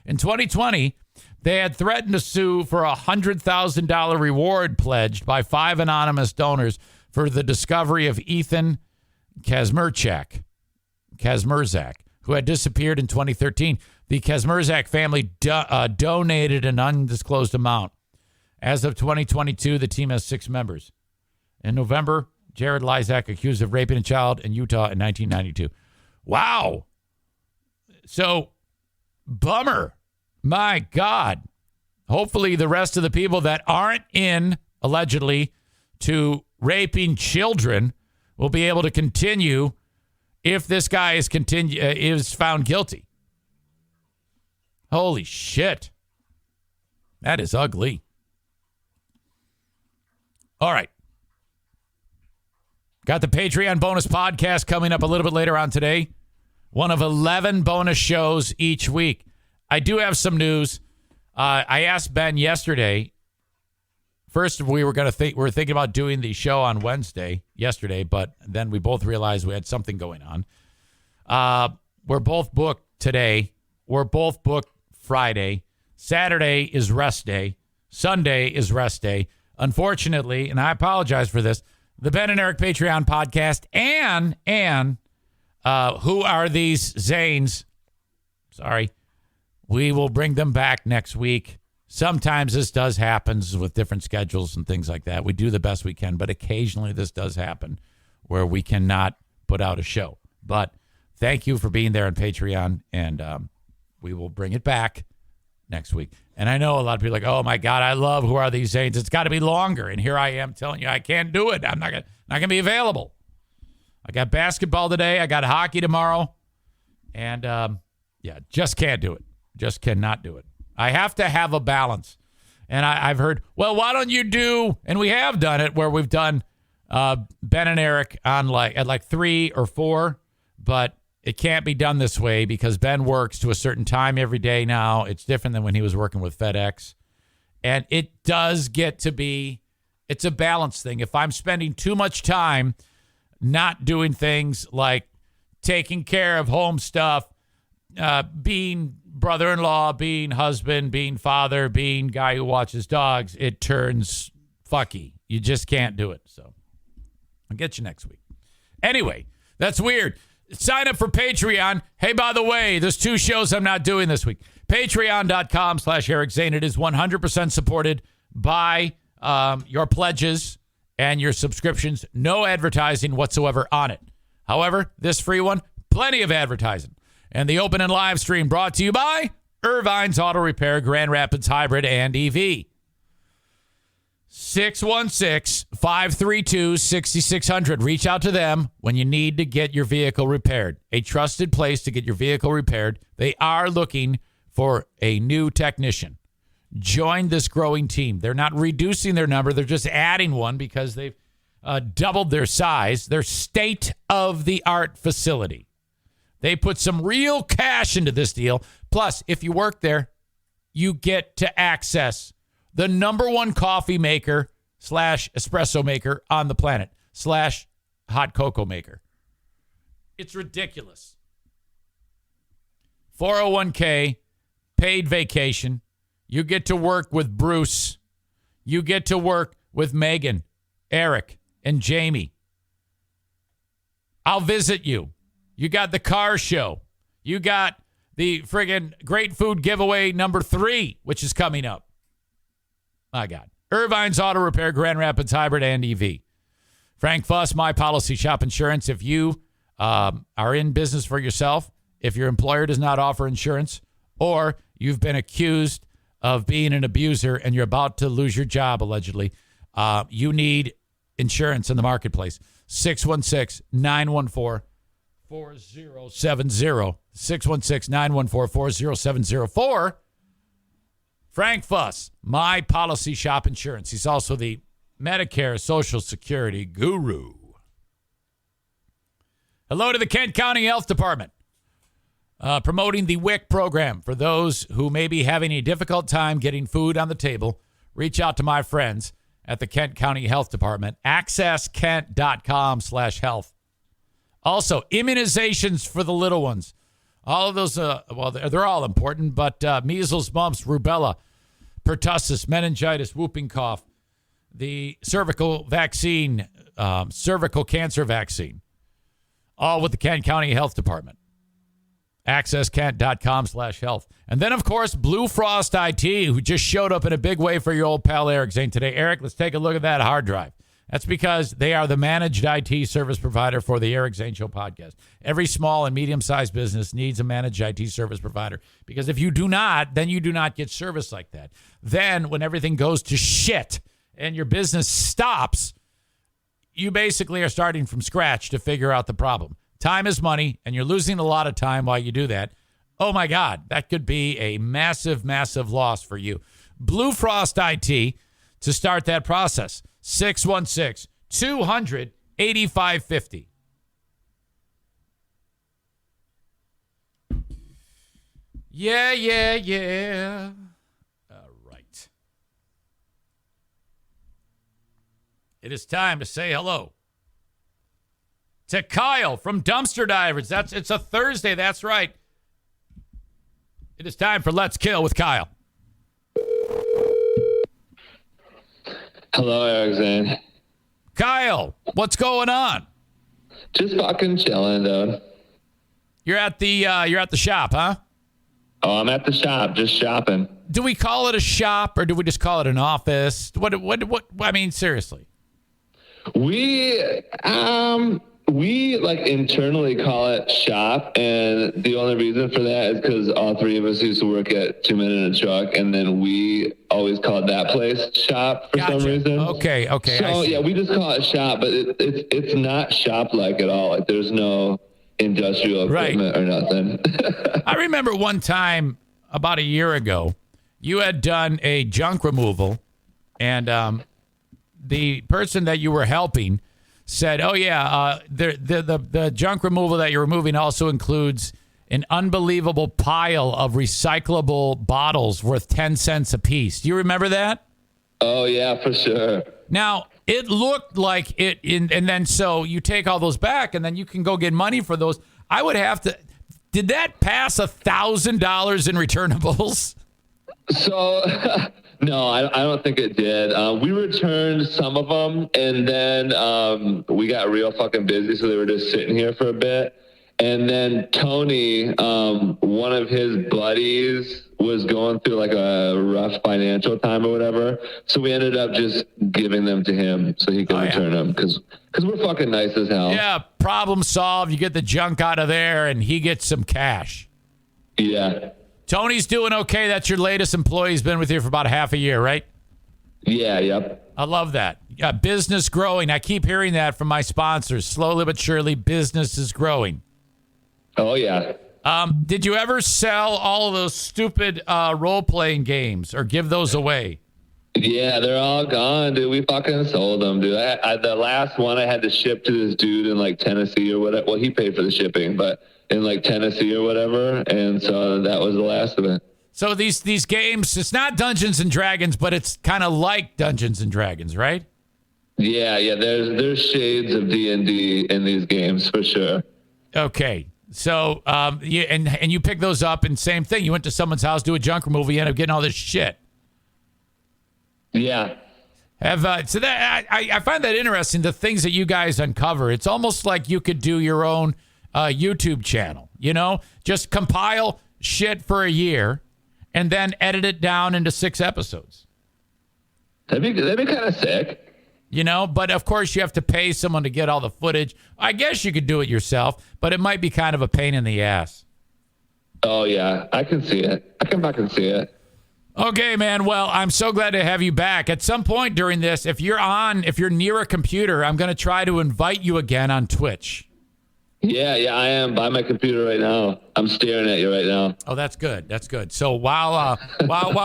in 2020, they had threatened to sue for a $100,000 reward pledged by 5 anonymous donors for the discovery of Ethan Kazmerzak, who had disappeared in 2013. The Kazmerzak family donated an undisclosed amount As of 2022, the team has 6 members. In November, Jared Lysak accused of raping a child in Utah in 1992. Wow. So, bummer. My God. Hopefully the rest of the people that aren't in, allegedly, to raping children will be able to continue if this guy is found guilty. Holy shit. That is ugly. All right. Got the Patreon bonus podcast coming up a little bit later on today. One of 11 bonus shows each week. I do have some news. I asked Ben yesterday. First, we were thinking about doing the show on Wednesday yesterday, but then we both realized we had something going on. We're both booked today. We're both booked Friday. Saturday is rest day. Sunday is rest day. Unfortunately, and I apologize for this, the Ben and Eric Patreon podcast and Who Are These Zanes? Sorry. We will bring them back next week. Sometimes this does happen with different schedules and things like that. We do the best we can, but occasionally this does happen where we cannot put out a show. But thank you for being there on Patreon, and we will bring it back next week. And I know a lot of people are like, oh, my God, I love Who Are These Zanes? It's got to be longer. And here I am telling you I can't do it. I'm not gonna be available. I got basketball today. I got hockey tomorrow. And, just can't do it. Just cannot do it. I have to have a balance. And I've heard, well, why don't you do, and we have done it where we've done Ben and Eric on at 3 or 4, but it can't be done this way because Ben works to a certain time every day now. It's different than when he was working with FedEx. And it does get to be, it's a balance thing. If I'm spending too much time not doing things like taking care of home stuff, being brother-in-law, being husband, being father, being guy who watches dogs, it turns fucky. You just can't do it. So I'll get you next week. Anyway, that's weird. Sign up for Patreon. Hey, by the way, there's 2 shows I'm not doing this week. Patreon.com/Eric Zane. It is 100% supported by your pledges and your subscriptions. No advertising whatsoever on it. However, this free one, plenty of advertising. And the open and live stream brought to you by Irvine's Auto Repair, Grand Rapids Hybrid and EV. 616-532-6600. Reach out to them when you need to get your vehicle repaired. A trusted place to get your vehicle repaired. They are looking for a new technician. Join this growing team. They're not reducing their number. They're just adding one because they've doubled their size. Their state-of-the-art facility. They put some real cash into this deal. Plus, if you work there, you get to access the number 1 coffee maker / espresso maker on the planet / hot cocoa maker. It's ridiculous. 401k, paid vacation. You get to work with Bruce. You get to work with Megan, Eric, and Jamie. I'll visit you. You got the car show. You got the friggin' great food giveaway number 3, which is coming up. My God. Irvine's Auto Repair, Grand Rapids Hybrid and EV. Frank Fuss, My Policy Shop Insurance. If you are in business for yourself, if your employer does not offer insurance, or you've been accused of being an abuser and you're about to lose your job, allegedly, you need insurance in the marketplace. 616-914-4070. 616-914-4070 for Frank Fuss, My Policy Shop Insurance. He's also the Medicare Social Security guru. Hello to the Kent County Health Department. Promoting the WIC program for those who may be having a difficult time getting food on the table. Reach out to my friends at the Kent County Health Department. AccessKent.com/health. Also, immunizations for the little ones. All of those, they're all important, but measles, mumps, rubella, pertussis, meningitis, whooping cough, the cervical vaccine, cervical cancer vaccine, all with the Kent County Health Department. accesskent.com/health. And then, of course, Blue Frost IT, who just showed up in a big way for your old pal Eric Zane today. Eric, let's take a look at that hard drive. That's because they are the managed IT service provider for the Eric Zane Show podcast. Every small and medium-sized business needs a managed IT service provider, because if you do not, then you do not get service like that. Then when everything goes to shit and your business stops, you basically are starting from scratch to figure out the problem. Time is money, and you're losing a lot of time while you do that. Oh, my God, that could be a massive, massive loss for you. Blue Frost IT to start that process. 616-200-8550. Yeah. All right. It is time to say hello to Kyle from Dumpster Divers. It's a Thursday. That's right. It is time for Let's Kill with Kyle. Hello, Eric Zane. Kyle, what's going on? Just fucking chilling, dude. You're at the shop, huh? Oh, I'm at the shop, just shopping. Do we call it a shop or do we just call it an office? What I mean, seriously. We like internally call it shop, and the only reason for that is because all three of us used to work at 2 Men in a Truck, and then we always called that place shop for some reason. Okay. So yeah, we just call it shop, but it's not shop-like at all. Like there's no industrial equipment or nothing. I remember one time about a year ago, you had done a junk removal, and the person that you were helping said, "Oh yeah, the junk removal that you're removing also includes an unbelievable pile of recyclable bottles worth 10 cents a piece." Do you remember that? Oh yeah, for sure. Now it looked like it, and then so you take all those back, and then you can go get money for those. I would have to. Did that pass $1,000 in returnables? So. No, I don't think it did. We returned some of them, and then we got real fucking busy, so they were just sitting here for a bit. And then Tony, one of his buddies, was going through like a rough financial time or whatever, so we ended up just giving them to him so he could return them, because we're fucking nice as hell. Yeah, problem solved. You get the junk out of there, and he gets some cash. Yeah. Tony's doing okay. That's your latest employee. He's been with you for about half a year, right? Yeah, yep. I love that. Yeah, business growing. I keep hearing that from my sponsors. Slowly but surely, business is growing. Oh, yeah. Did you ever sell all of those stupid role-playing games or give those away? Yeah, they're all gone, dude. We fucking sold them, dude. The last one I had to ship to this dude in like Tennessee or whatever. Well, he paid for the shipping, but in like Tennessee or whatever, and so that was the last of it. So these games, it's not Dungeons and Dragons, but it's kind of like Dungeons and Dragons, right? Yeah. There's shades of D&D in these games for sure. Okay, so and you pick those up, and same thing. You went to someone's house, do a junk removal, you end up getting all this shit. Yeah. So that I find that interesting. The things that you guys uncover, it's almost like you could do your own YouTube channel, just compile shit for a year and then edit it down into 6 episodes. That'd be kind of sick. But of course you have to pay someone to get all the footage. I guess you could do it yourself, but it might be kind of a pain in the ass. Oh yeah, I can see it. I can fucking see it. Okay, man. Well, I'm so glad to have you back. At some point during this, if you're near a computer, I'm going to try to invite you again on Twitch. Yeah, I am by my computer right now. I'm staring at you right now. Oh, that's good. That's good. So while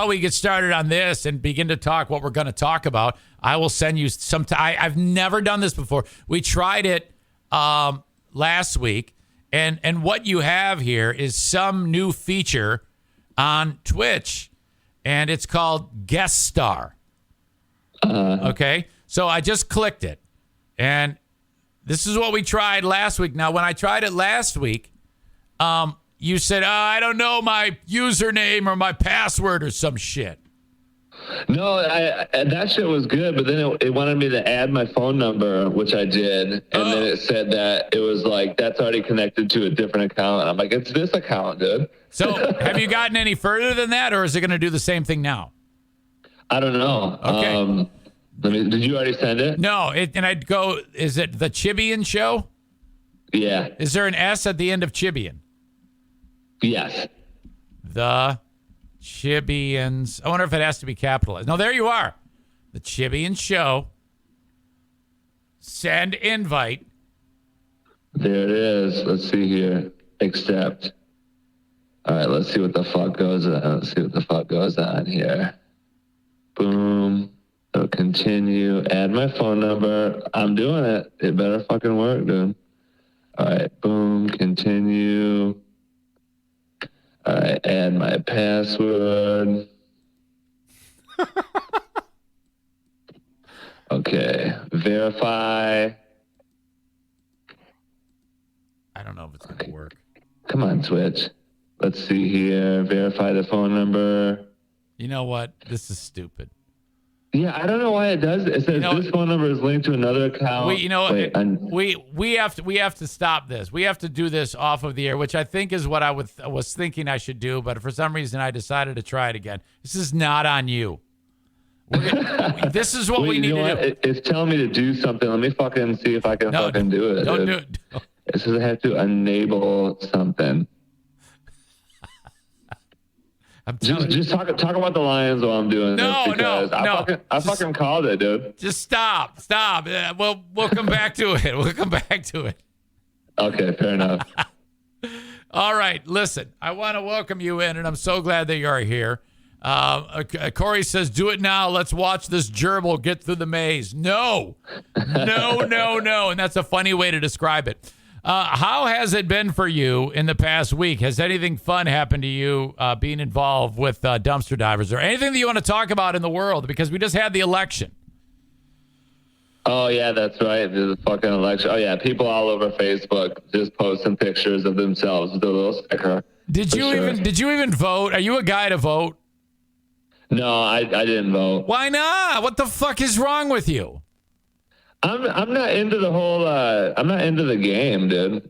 we get started on this and begin to talk what we're going to talk about, I will send you some. I've never done this before. We tried it last week, and what you have here is some new feature on Twitch, and it's called Guest Star. Okay, so I just clicked it, and this is what we tried last week. Now, when I tried it last week, you said, I don't know my username or my password or some shit. No, that shit was good, but then it wanted me to add my phone number, which I did, and then it said that it was like, that's already connected to a different account. I'm like, it's this account, dude. So have you gotten any further than that, or is it going to do the same thing now? I don't know. Okay. Did you already send it? No, and I'd go, is it the Chibian show? Yeah. Is there an S at the end of Chibian? Yes. The Chibians. I wonder if it has to be capitalized. No, there you are. The Chibian show. Send invite. There it is. Let's see here. Accept. All right, let's see what the fuck goes on. Let's see what the fuck goes on here. Boom. So continue. Add my phone number. I'm doing it. It better fucking work, dude. All right. Boom. Continue. All right. Add my password. Okay. Verify. I don't know if it's going to work. Come on, Twitch. Let's see here. Verify the phone number. You know what? This is stupid. Yeah, I don't know why it does. It says this phone number is linked to another account. We have to stop this. We have to do this off of the air, which I think is what I was thinking I should do, but for some reason I decided to try it again. This is not on you. This is what we need to do. It's telling me to do something. Let me fucking see if I can fucking do it. Don't do it. It says I have to enable something. Just talk about the Lions while I'm doing this. I fucking called it, dude. Just stop. We'll come back to it. We'll come back to it. Okay, fair enough. All right, listen. I want to welcome you in, and I'm so glad that you're here. Corey says, "Do it now. Let's watch this gerbil get through the maze." No, and that's a funny way to describe it. How has it been for you in the past week? Has anything fun happened to you being involved with dumpster divers or anything that you want to talk about in the world? Because we just had the election. Oh, yeah, that's right. The fucking election. Oh, yeah, people all over Facebook just posting pictures of themselves with a little sticker. Did you even vote? Are you a guy to vote? No, I didn't vote. Why not? What the fuck is wrong with you? I'm not into the whole. I'm not into the game, dude.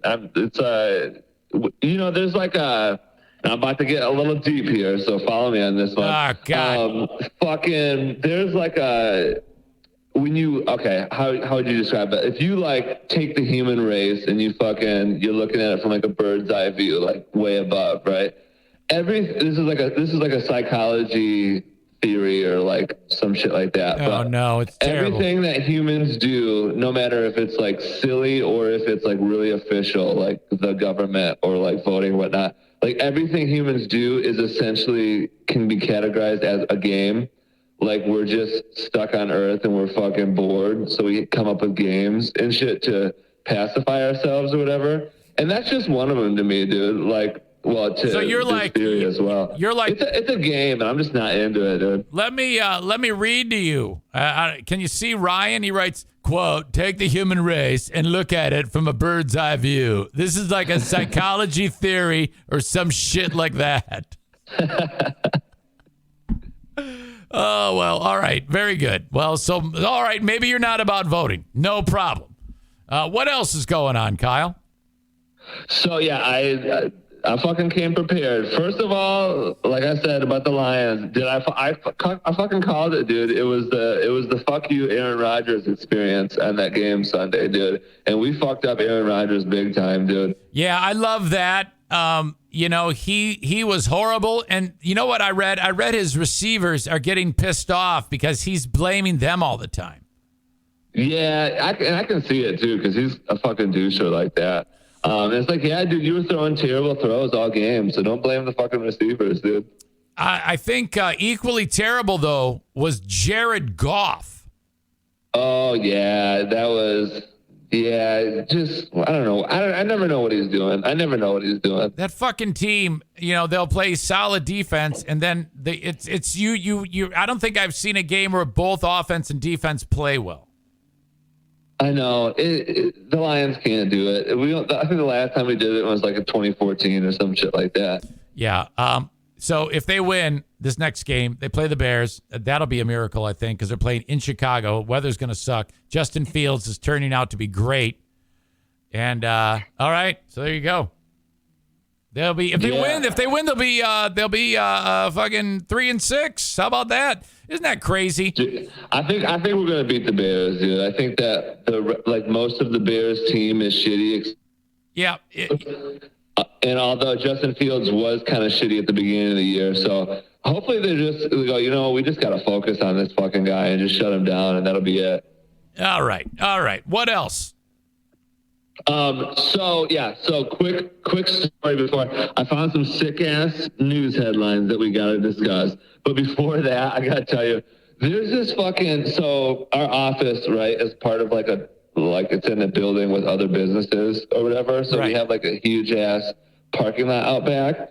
There's like a. I'm about to get a little deep here, so follow me on this one. Oh God. There's like a. How would you describe it? If you like take the human race and you're looking at it from like a bird's eye view, like way above, right? This is like a psychology theory or like some shit like that. Oh, no, it's terrible. Everything that humans do, no matter if it's like silly or if it's like really official, like the government or like voting or whatnot, like everything humans do is essentially can be categorized as a game. Like we're just stuck on Earth and we're fucking bored, so we come up with games and shit to pacify ourselves or whatever. And that's just one of them to me, dude. Like, so you're like theory as well. You're like it's a game, and I'm just not into it, dude. Let me read to you. Can you see Ryan? He writes, "Quote: Take the human race and look at it from a bird's eye view. This is like a psychology theory or some shit like that." Oh well, all right, very good. Well, so all right, maybe you're not about voting. No problem. What else is going on, Kyle? So yeah, I fucking came prepared. First of all, like I said about the Lions, I fucking called it, dude. It was the fuck you Aaron Rodgers experience on that game Sunday, dude. And we fucked up Aaron Rodgers big time, dude. Yeah, I love that. He was horrible. And you know what I read? I read his receivers are getting pissed off because he's blaming them all the time. Yeah, I can see it too because he's a fucking doucher like that. It's like, yeah, dude, you were throwing terrible throws all game, so don't blame the fucking receivers, dude. I think equally terrible, though, was Jared Goff. Oh, yeah, that was, I don't know. I never know what he's doing. That fucking team, they'll play solid defense, and then it's you. I don't think I've seen a game where both offense and defense play well. I know the Lions can't do it. I think the last time we did it was like in 2014 or some shit like that. Yeah. So if they win this next game, they play the Bears. That'll be a miracle, I think, because they're playing in Chicago. Weather's going to suck. Justin Fields is turning out to be great. And all right, so there you go. They'll be if they win, they'll be fucking 3-6. How about that? Isn't that crazy? I think we're gonna beat the Bears, dude. I think that most of the Bears team is shitty. Yeah. And although Justin Fields was kind of shitty at the beginning of the year, so hopefully they go, we just got to focus on this fucking guy and just shut him down, and that'll be it. All right. What else? So quick story before I found some sick ass news headlines that we got to discuss. But before that, I got to tell you, there's this so our office, right, is part of it's in a building with other businesses or whatever. So we have a huge ass parking lot out back.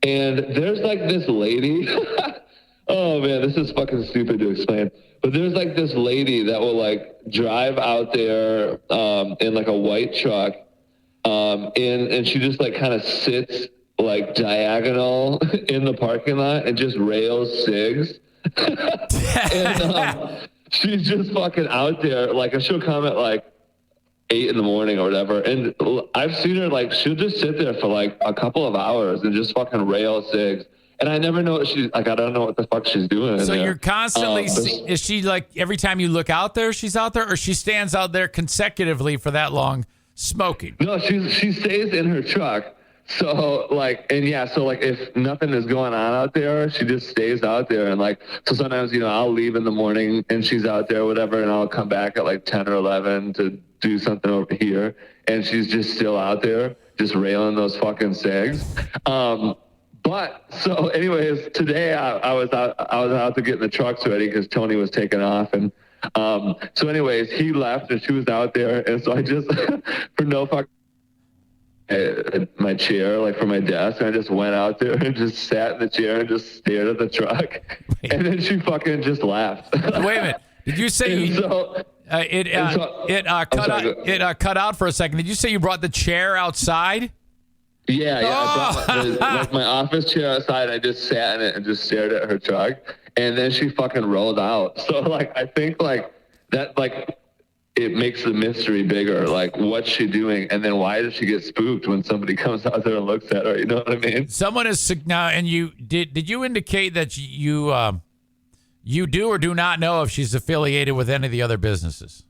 And there's this lady. Oh man, this is fucking stupid to explain. But there's this lady that will drive out there in a white truck. And she just kind of sits diagonal in the parking lot and just rails cigs. And she's just fucking out there. She'll come at 8 in the morning or whatever. And I've seen her she'll just sit there for a couple of hours and just fucking rail cigs. And I never know what she's I don't know what the fuck she's doing. So you're constantly, is she every time you look out there, she's out there, or she stands out there consecutively for that long smoking? No, she stays in her truck. So if nothing is going on out there, she just stays out there. And so sometimes, I'll leave in the morning and she's out there or whatever. And I'll come back at 10 or 11 to do something over here. And she's just still out there, just railing those fucking cigs. But so anyways, today I was out to get the trucks ready because Tony was taking off. And so anyways, he left and she was out there. And so I just, for no fuck, my chair, for my desk, and I just went out there and just sat in the chair and just stared at the truck. Wait. And then she fucking just left. Wait a minute. Did you say it cut out for a second? Did you say you brought the chair outside? Yeah. I brought my office chair outside. I just sat in it and just stared at her truck, and then she fucking rolled out. So I think that it makes the mystery bigger. What's she doing, and then why does she get spooked when somebody comes out there and looks at her? You know what I mean? Someone is now, and you did you indicate that you do or do not know if she's affiliated with any of the other businesses?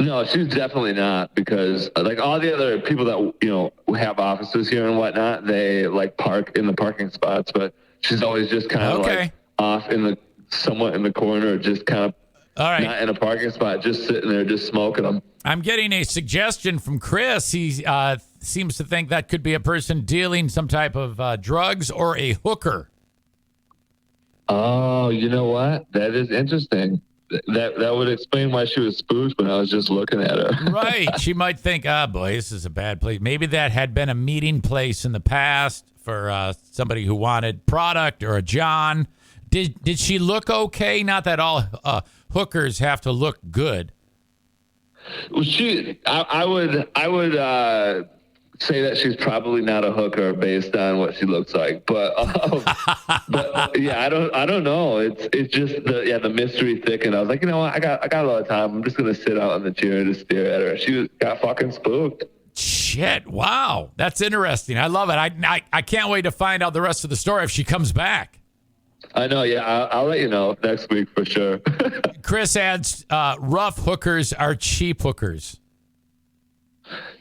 No, she's definitely not, because all the other people that have offices here and whatnot, they park in the parking spots, but she's always just kind of off somewhat in the corner, just kind of not in a parking spot, just sitting there, just smoking them. I'm getting a suggestion from Chris. He seems to think that could be a person dealing some type of drugs or a hooker. Oh, you know what? That is interesting. That would explain why she was spooked when I was just looking at her. Right. She might think, boy, this is a bad place. Maybe that had been a meeting place in the past for somebody who wanted product or a John. Did she look okay? Not that all hookers have to look good. Well, I would say that she's probably not a hooker based on what she looks like, but yeah, I don't know. It's just the mystery thickened. I was like, you know what? I got a lot of time. I'm just gonna sit out in the chair and just stare at her. She got fucking spooked. Shit! Wow, that's interesting. I love it. I can't wait to find out the rest of the story if she comes back. I know. Yeah, I'll let you know next week for sure. Chris adds, rough hookers are cheap hookers.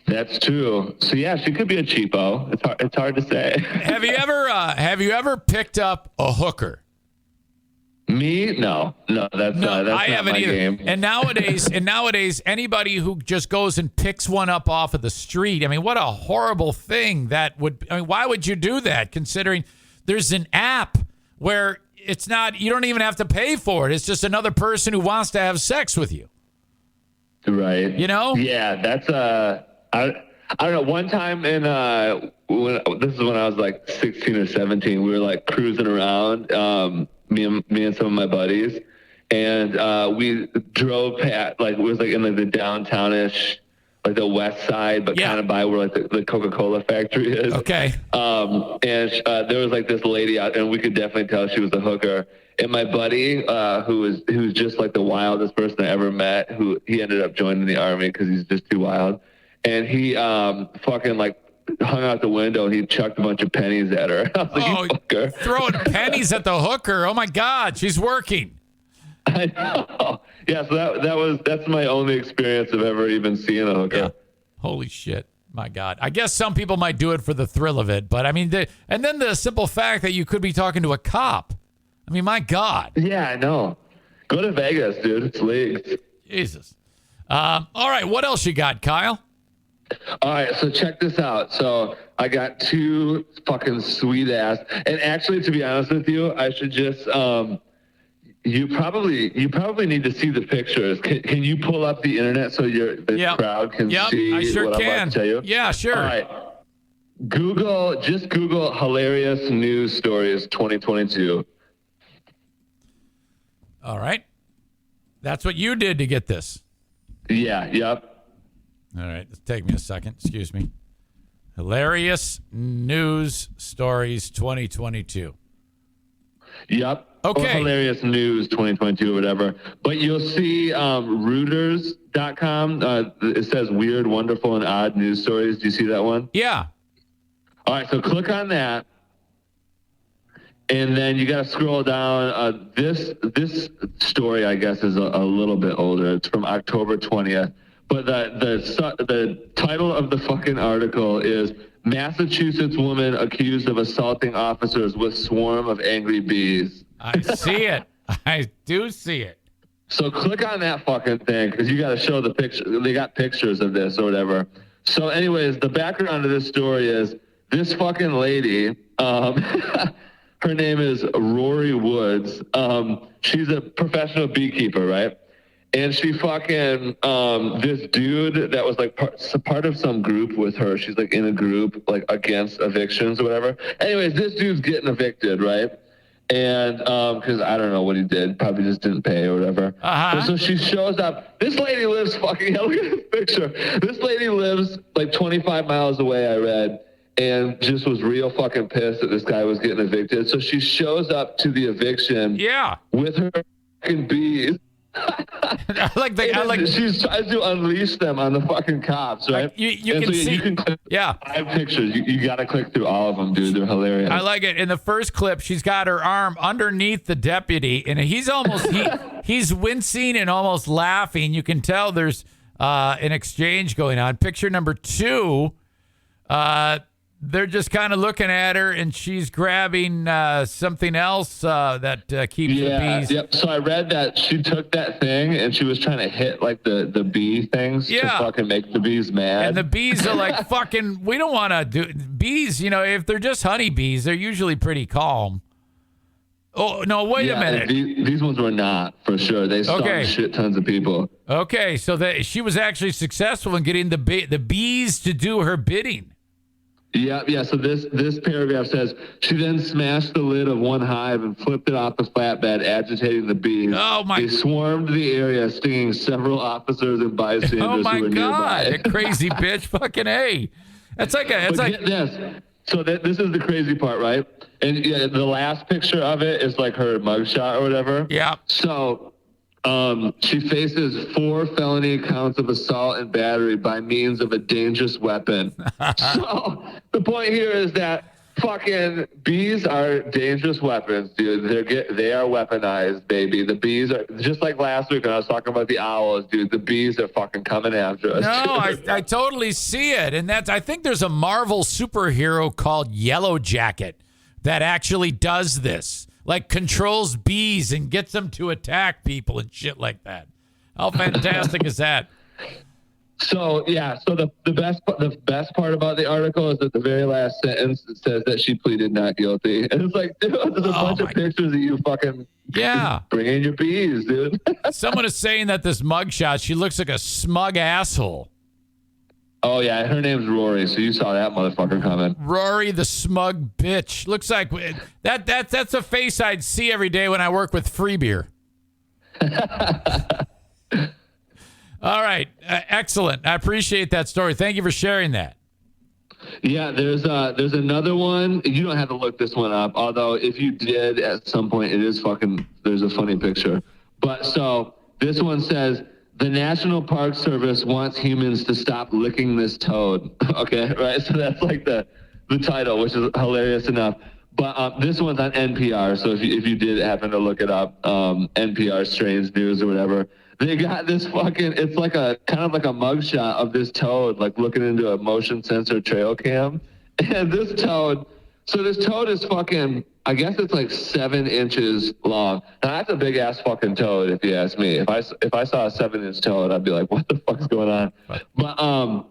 That's true. So yeah, she could be a cheapo. It's hard to say. Have you ever picked up a hooker? Me? No, that's not haven't my either. game. And nowadays, anybody who just goes and picks one up off of the street, I mean, what a horrible thing that would. I mean, why would you do that? Considering there's an app where it's not, you don't even have to pay for it. It's just another person who wants to have sex with you. Right. You know? Yeah, that's I don't know. One time this is when I was like 16 or 17, we were like cruising around, me and some of my buddies, and we drove past, like it was like in like the downtownish like the west side, but kind of by where like the Coca-Cola factory is. Okay. And there was like this lady out, and we could definitely tell she was a hooker. And my buddy, who was just like the wildest person I ever met, he ended up joining the army because he's just too wild. And he fucking like hung out the window and he chucked a bunch of pennies at her. I was like, you fucker. Throwing pennies at the hooker. Oh my God, she's working. I know. Yeah, so that's my only experience of ever even seeing a hooker. Yeah. Holy shit. My God. I guess some people might do it for the thrill of it, but I mean, and then the simple fact that you could be talking to a cop. I mean, my God. Yeah, I know. Go to Vegas, dude. It's leagues. Jesus. All right. What else you got, Kyle? All right, so check this out. So I got 2 fucking sweet ass, and actually, to be honest with you, I should just you probably need to see the pictures. Can you pull up the internet so the crowd can see I sure what can. I'm about to tell you? Yeah, sure. All right. Google hilarious news stories 2022. All right. That's what you did to get this. Yeah, yep. All right. Take me a second. Excuse me. Hilarious news stories 2022. Yep. Okay. Or hilarious news 2022 or whatever. But you'll see Reuters.com. It says weird, wonderful, and odd news stories. Do you see that one? Yeah. All right. So click on that. And then you got to scroll down. This story, I guess, is a little bit older. It's from October 20th. But the title of the fucking article is Massachusetts woman accused of assaulting officers with swarm of angry bees. I see it. I do see it. So click on that fucking thing because you got to show the picture. They got pictures of this or whatever. So anyways, the background of this story is this fucking lady, her name is Rory Woods. She's a professional beekeeper, right? And she fucking, this dude that was like part of some group with her. She's like in a group like against evictions or whatever. Anyways, this dude's getting evicted, right? And because I don't know what he did, probably just didn't pay or whatever. Uh-huh. So she shows up. This lady lives fucking, look at this picture. This lady lives like 25 miles away, I read, and just was real fucking pissed that this guy was getting evicted. So she shows up to the eviction with her fucking bees. She's trying to unleash them on the fucking cops, right? You can see. You can click 5 pictures. You got to click through all of them, dude. They're hilarious. I like it. In the first clip, she's got her arm underneath the deputy, and he's almost he's wincing and almost laughing. You can tell there's an exchange going on. Picture number 2. They're just kind of looking at her, and she's grabbing something else that keeps the bees. Yep. So I read that she took that thing, and she was trying to hit like the bee things to fucking make the bees mad. And the bees are like, fucking, we don't want to do bees. You know, if they're just honeybees, they're usually pretty calm. Oh, no, wait a minute. These ones were not, for sure. They stung shit tons of people. Okay, so she was actually successful in getting the bees to do her bidding. Yeah. So this paragraph says, she then smashed the lid of one hive and flipped it off the flatbed, agitating the bees. Oh, my. They swarmed the area, stinging several officers and bystanders who were nearby. Oh, my God. That crazy bitch. Fucking A. It's like get this. So this is the crazy part, right? And the last picture of it is like her mugshot or whatever. Yeah. So she faces 4 felony counts of assault and battery by means of a dangerous weapon. So the point here is that fucking bees are dangerous weapons, dude. They are weaponized, baby. The bees are just like last week when I was talking about the owls, dude. The bees are fucking coming after us. No, I totally see it, and I think there's a Marvel superhero called Yellow Jacket that actually does this. Like controls bees and gets them to attack people and shit like that. How fantastic is that? So the best part about the article is that the very last sentence says that she pleaded not guilty. And it's like, dude, there's a bunch of pictures of you fucking bring in your bees, dude. Someone is saying that this mugshot, she looks like a smug asshole. Oh, yeah, her name's Rory, so you saw that motherfucker coming. Rory, the smug bitch. Looks like that's a face I'd see every day when I work with free beer. All right. Excellent. I appreciate that story. Thank you for sharing that. Yeah, there's another one. You don't have to look this one up, although if you did at some point, there's a funny picture. But so this one says, the National Park Service wants humans to stop licking this toad. Okay, right? So that's like the title, which is hilarious enough. But this one's on NPR, so if you did happen to look it up, NPR Strange News or whatever, they got this it's like a kind of like a mugshot of this toad, like looking into a motion sensor trail cam. And this toad is fucking, I guess it's like 7 inches long. Now that's a big ass fucking toad, if you ask me. If I saw a 7-inch toad, I'd be like, what the fuck's going on? But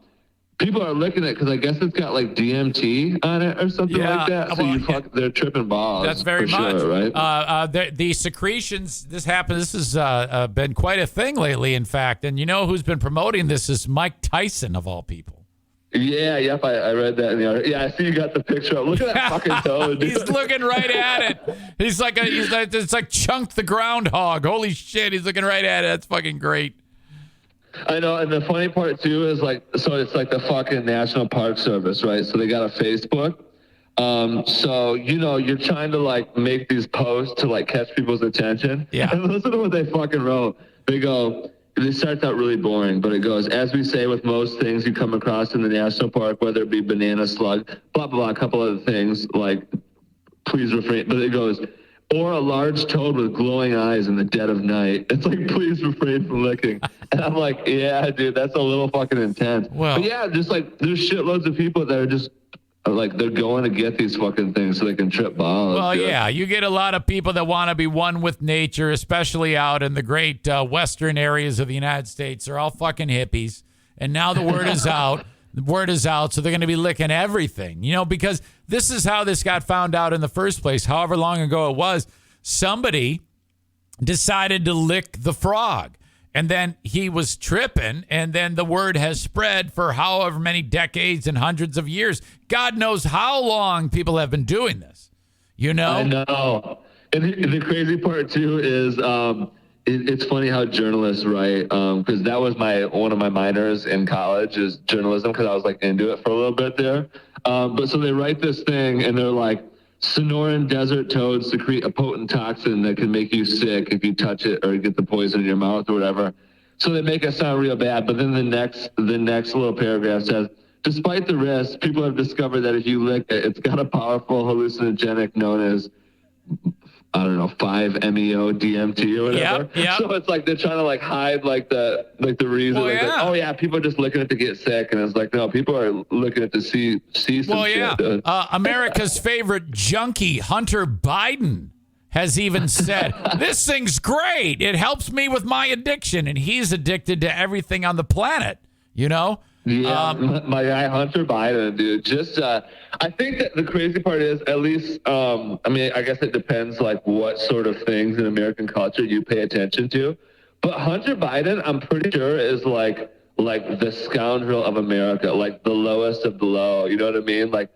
people are licking it because I guess it's got like DMT on it or something like that. So they're tripping balls. That's very much sure, right. The secretions. This happened. This has been quite a thing lately. In fact, and you know who's been promoting this is Mike Tyson of all people. Yeah, yep. I read that in the article. Yeah, I see you got the picture up. Look at that fucking toad. Dude. He's looking right at it. It's like Chunk the groundhog. Holy shit, he's looking right at it. That's fucking great. I know, and the funny part too is it's like the fucking National Park Service, right? So they got a Facebook. So you're trying to like make these posts to like catch people's attention. Yeah. And listen to what they fucking wrote. They start out really boring, but it goes, as we say with most things you come across in the national park, whether it be banana slug, blah, blah, blah, a couple other things, like, please refrain. But it goes, or a large toad with glowing eyes in the dead of night. It's like, please refrain from licking. And I'm like, yeah, dude, that's a little fucking intense. Well, but yeah, just like, there's shitloads of people that are just, like, they're going to get these fucking things so they can trip balls. Well, dude. yeah, you get a lot of people that want to be one with nature, especially out in the great western areas of the United States. They're all fucking hippies. And now the word is out. The word is out, so they're going to be licking everything. Because this is how this got found out in the first place. However long ago it was, somebody decided to lick the frog. And then he was tripping, and then the word has spread for however many decades and hundreds of years. God knows how long people have been doing this, I know. And the crazy part, too, is it's funny how journalists write, because that was one of my minors in college is journalism, because I was like into it for a little bit there. But so they write this thing, and they're like, Sonoran desert toads secrete a potent toxin that can make you sick if you touch it or get the poison in your mouth or whatever. So they make it sound real bad. But then the next little paragraph says, despite the risk, people have discovered that if you lick it, it's got a powerful hallucinogenic known as, 5-MeO DMT or whatever. Yep. So it's like they're trying to like hide like the reason. People are just looking at it to get sick, and it's like no, people are looking at to see some shit. America's favorite junkie, Hunter Biden, has even said this thing's great. It helps me with my addiction, and he's addicted to everything on the planet. Yeah, my guy Hunter Biden, dude. Just, I think that the crazy part is, at least, I guess it depends, like, what sort of things in American culture you pay attention to. But Hunter Biden, I'm pretty sure, is like the scoundrel of America, like the lowest of the low. You know what I mean? Like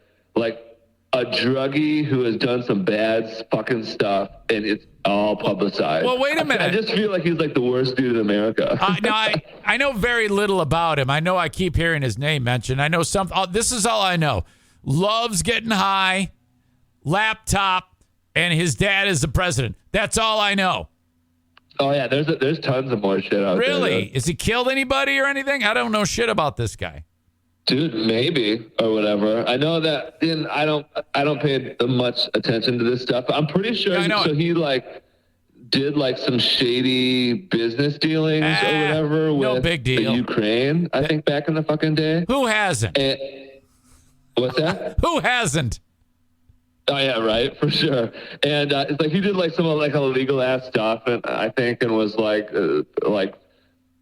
a druggie who has done some bad fucking stuff, and it's all publicized. Well, wait a minute. I just feel like he's like the worst dude in America. I know very little about him. I know I keep hearing his name mentioned. I know this is all I know. Loves getting high, laptop, and his dad is the president. That's all I know. Oh, yeah, there's tons of more shit out there. Really? Has he killed anybody or anything? I don't know shit about this guy. Dude, maybe or whatever. I know that I don't pay much attention to this stuff. I'm pretty sure. So he like did like some shady business dealings or whatever with big deal. the Ukraine. I think back in the fucking day. Who hasn't? What's that? Who hasn't? Oh yeah, right, for sure. And it's like he did like some like illegal ass stuff, and I think, and was like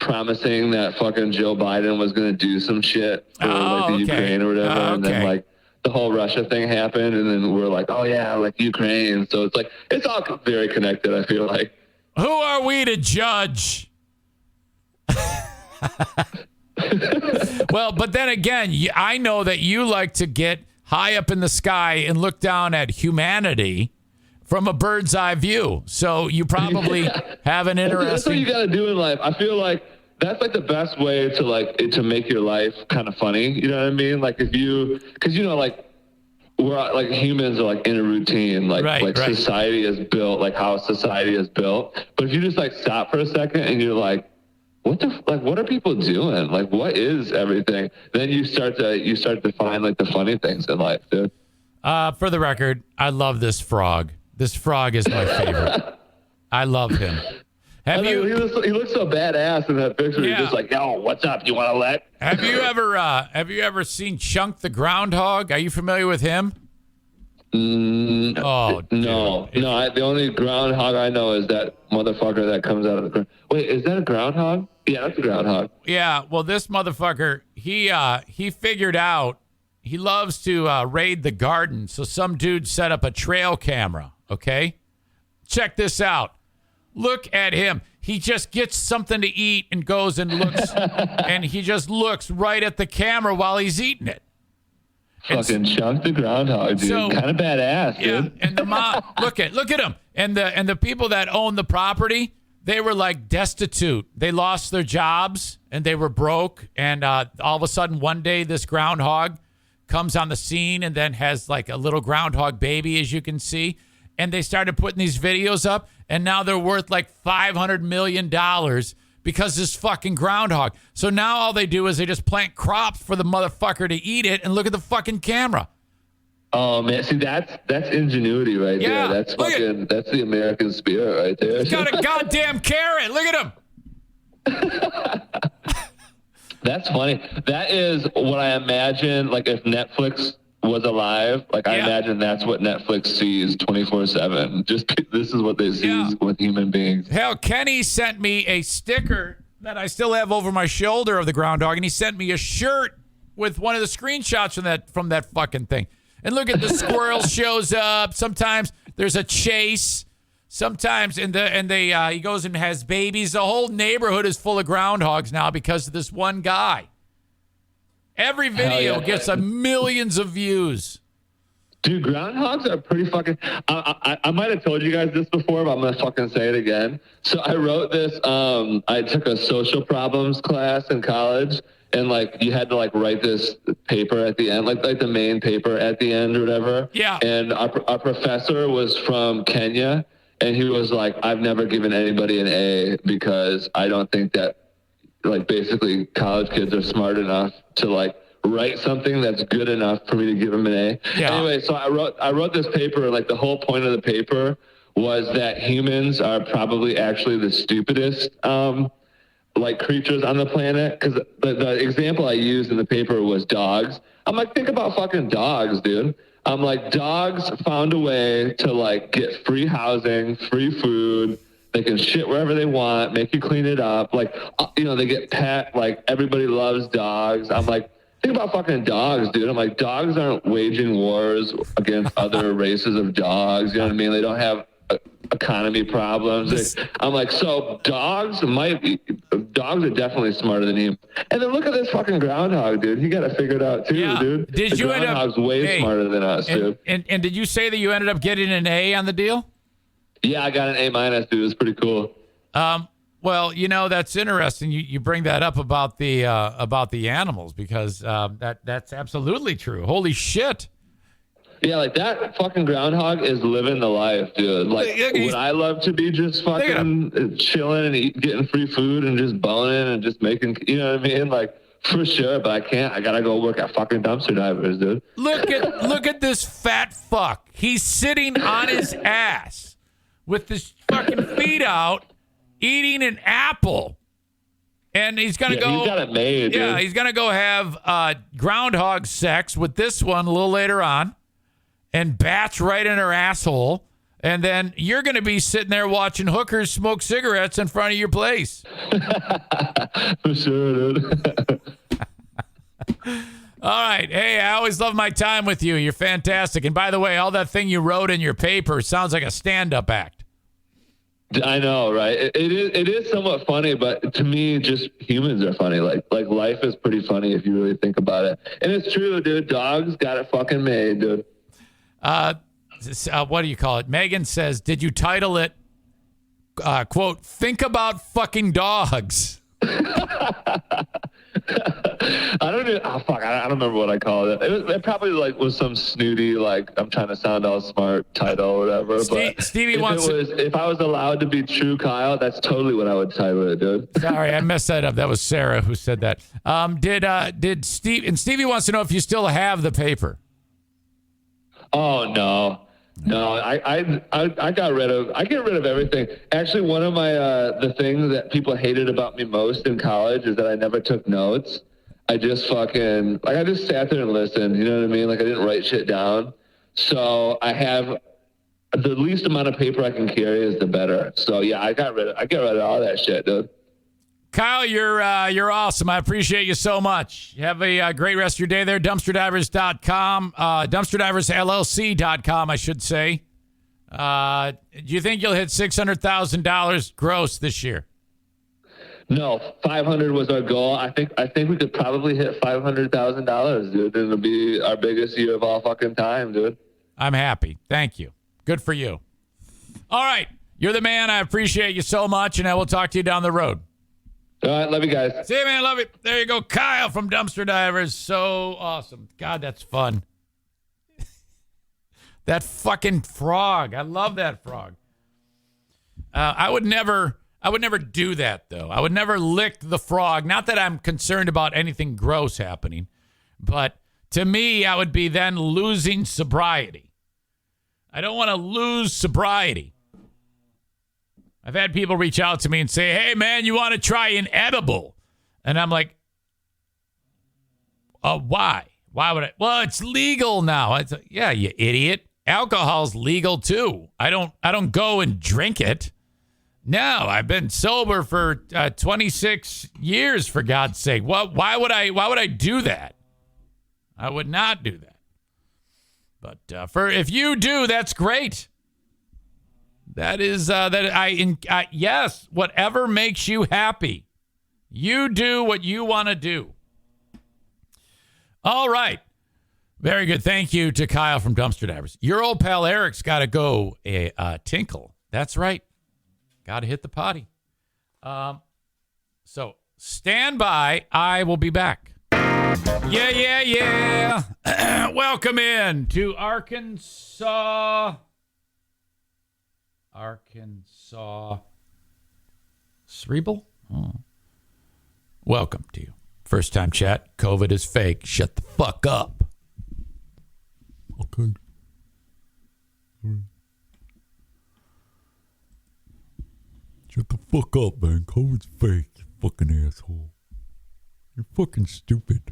promising that fucking Joe Biden was going to do some shit for the Ukraine or whatever. And then like the whole Russia thing happened. And then we're like, oh yeah, like Ukraine. So it's like, it's all very connected. I feel like. Who are we to judge? Well, but then again, I know that you like to get high up in the sky and look down at humanity from a bird's eye view. So you probably have an interesting... That's what you got to do in life. I feel like that's like the best way to make your life kind of funny. You know what I mean? Like if you, because like we're like humans are like in a routine, like society is built, like how society is built. But if you just like stop for a second and you're like, what are people doing? Like, what is everything? Then you start to find like the funny things in life, dude. For the record, I love this frog. This frog is my favorite. I love him. He looks so badass in that picture. Yeah. He's just like, yo, what's up? You want to let? Have you ever seen Chunk the Groundhog? Are you familiar with him? No. The only groundhog I know is that motherfucker that comes out of the ground. Wait, is that a groundhog? Yeah, that's a groundhog. Yeah. Well, this motherfucker, he figured out he loves to raid the garden. So some dude set up a trail camera. Okay, check this out. Look at him. He just gets something to eat and goes and looks, and he just looks right at the camera while he's eating it. Fucking Chunk the Groundhog, dude. So, kind of badass, yeah, dude. And the mom, look at him. And the people that own the property, they were like destitute. They lost their jobs and they were broke. And all of a sudden, one day, this groundhog comes on the scene and then has like a little groundhog baby, as you can see. And they started putting these videos up, and now they're worth like $500 million because this fucking groundhog. So now all they do is they just plant crops for the motherfucker to eat it, and look at the fucking camera. Oh man, see that's ingenuity right there. That's that's the American spirit right there. He's got a goddamn carrot. Look at him. That's funny. That is what I imagine. Like if Netflix was alive, like I imagine that's what Netflix sees 24/7. Just this is what they see with human beings. Hell, Kenny sent me a sticker that I still have over my shoulder of the groundhog, and he sent me a shirt with one of the screenshots from that fucking thing. And look at the squirrel shows up. Sometimes there's a chase. Sometimes he goes and has babies. The whole neighborhood is full of groundhogs now because of this one guy. Every video gets millions of views. Dude, groundhogs are pretty fucking... I might have told you guys this before, but I'm going to fucking say it again. So I wrote this... I took a social problems class in college, and, like, you had to, like, write this paper at the end, like the main paper at the end or whatever. Yeah. And our professor was from Kenya, and he was like, I've never given anybody an A because I don't think that, like, basically college kids are smart enough to, like, write something that's good enough for me to give them an A. Yeah. Anyway, so I wrote this paper, and like the whole point of the paper was that humans are probably actually the stupidest like creatures on the planet. Because the example I used in the paper was dogs. I'm like, think about fucking dogs, dude. I'm like, dogs found a way to like get free housing, free food. They can shit wherever they want, make you clean it up. Like, they get pet. Like, everybody loves dogs. I'm like, think about fucking dogs, dude. I'm like, dogs aren't waging wars against other races of dogs. You know what I mean? They don't have economy problems. I'm like, so dogs are definitely smarter than you. And then look at this fucking groundhog, dude. He got it figured out too, dude. Did you end up... Groundhog's way smarter than us, dude. And did you say that you ended up getting an A on the deal? Yeah, I got an A-, dude. It was pretty cool. Well, that's interesting. You bring that up about the animals because that's absolutely true. Holy shit. Yeah, like that fucking groundhog is living the life, dude. Like, would I love to be just fucking chilling and getting free food and just boning and just making, you know what I mean? Like, for sure, but I can't. I gotta go work at fucking dumpster divers, dude. Look at this fat fuck. He's sitting on his ass with his fucking feet out, eating an apple. And he's going to go... He's got it made, dude. Yeah, he's going to go have groundhog sex with this one a little later on and batch right in her asshole. And then you're going to be sitting there watching hookers smoke cigarettes in front of your place. For sure, dude. All right. Hey, I always love my time with you. You're fantastic. And by the way, all that thing you wrote in your paper sounds like a stand-up act. I know, right? It is somewhat funny, but to me, just humans are funny. Like life is pretty funny if you really think about it. And it's true, dude. Dogs got it fucking made, dude. What do you call it? Megan says, did you title it, quote, think about fucking dogs? I don't even, oh fuck, I don't remember what I called it. It probably like was some snooty, like I'm trying to sound all smart title or whatever. But Stevie if I was allowed to be true Kyle, that's totally what I would title it, dude. Sorry, I messed that up. That was Sarah who said that. Did Steve, and Stevie wants to know if you still have the paper. Oh no. No, I got rid of. I get rid of everything. Actually, one of my the things that people hated about me most in college is that I never took notes. I just fucking I just sat there and listened. You know what I mean? Like I didn't write shit down. So I have the least amount of paper I can carry is the better. So yeah, I get rid of all that shit, dude. Kyle, you're awesome. I appreciate you so much. Have a great rest of your day there. DumpsterDivers.com, DumpsterDiversLLC.com, I should say. Do you think you'll hit $600,000 gross this year? No, 500 was our goal. I think we could probably hit $500,000, dude. It'll be our biggest year of all fucking time, dude. I'm happy. Thank you. Good for you. All right. You're the man. I appreciate you so much, and I will talk to you down the road. All right, love you guys. See you, man. Love you. There you go. Kyle from Dumpster Divers. So awesome. God, that's fun. That fucking frog. I love that frog. I would never do that, though. I would never lick the frog. Not that I'm concerned about anything gross happening, but to me, I would be then losing sobriety. I don't want to lose sobriety. I've had people reach out to me and say, hey, man, you want to try an edible? And I'm like, why? Why would I? Well, it's legal now. It's yeah, you idiot. Alcohol's legal, too. I don't go and drink it. No, I've been sober for 26 years, for God's sake. Why would I do that? I would not do that. But if you do, that's great. That is yes, whatever makes you happy. You do what you want to do. All right. Very good. Thank you to Kyle from Dumpster Divers. Your old pal Eric's got to go tinkle. That's right. Got to hit the potty. So stand by. I will be back. Yeah. Welcome in to Arkansas. Cerebral? Oh. Welcome to you. First time chat. COVID is fake. Shut the fuck up. Okay. Shut the fuck up, man. COVID's fake. You fucking asshole. You're fucking stupid.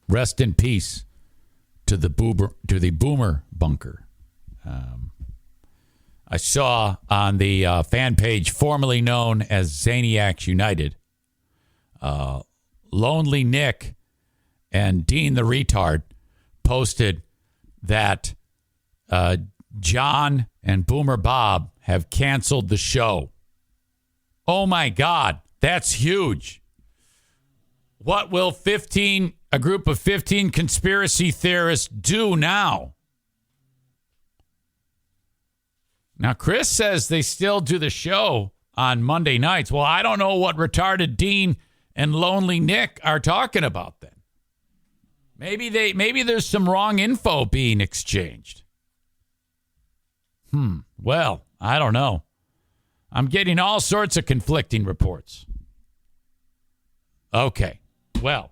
Rest in peace to the boomer bunker. I saw on the fan page formerly known as Zaniacs United, Lonely Nick and Dean the Retard posted that John and Boomer Bob have canceled the show. Oh my God, that's huge. What will a group of 15 conspiracy theorists do now? Now, Chris says they still do the show on Monday nights. Well, I don't know what retarded Dean and Lonely Nick are talking about then. Maybe there's some wrong info being exchanged. Well, I don't know. I'm getting all sorts of conflicting reports. Okay. Well,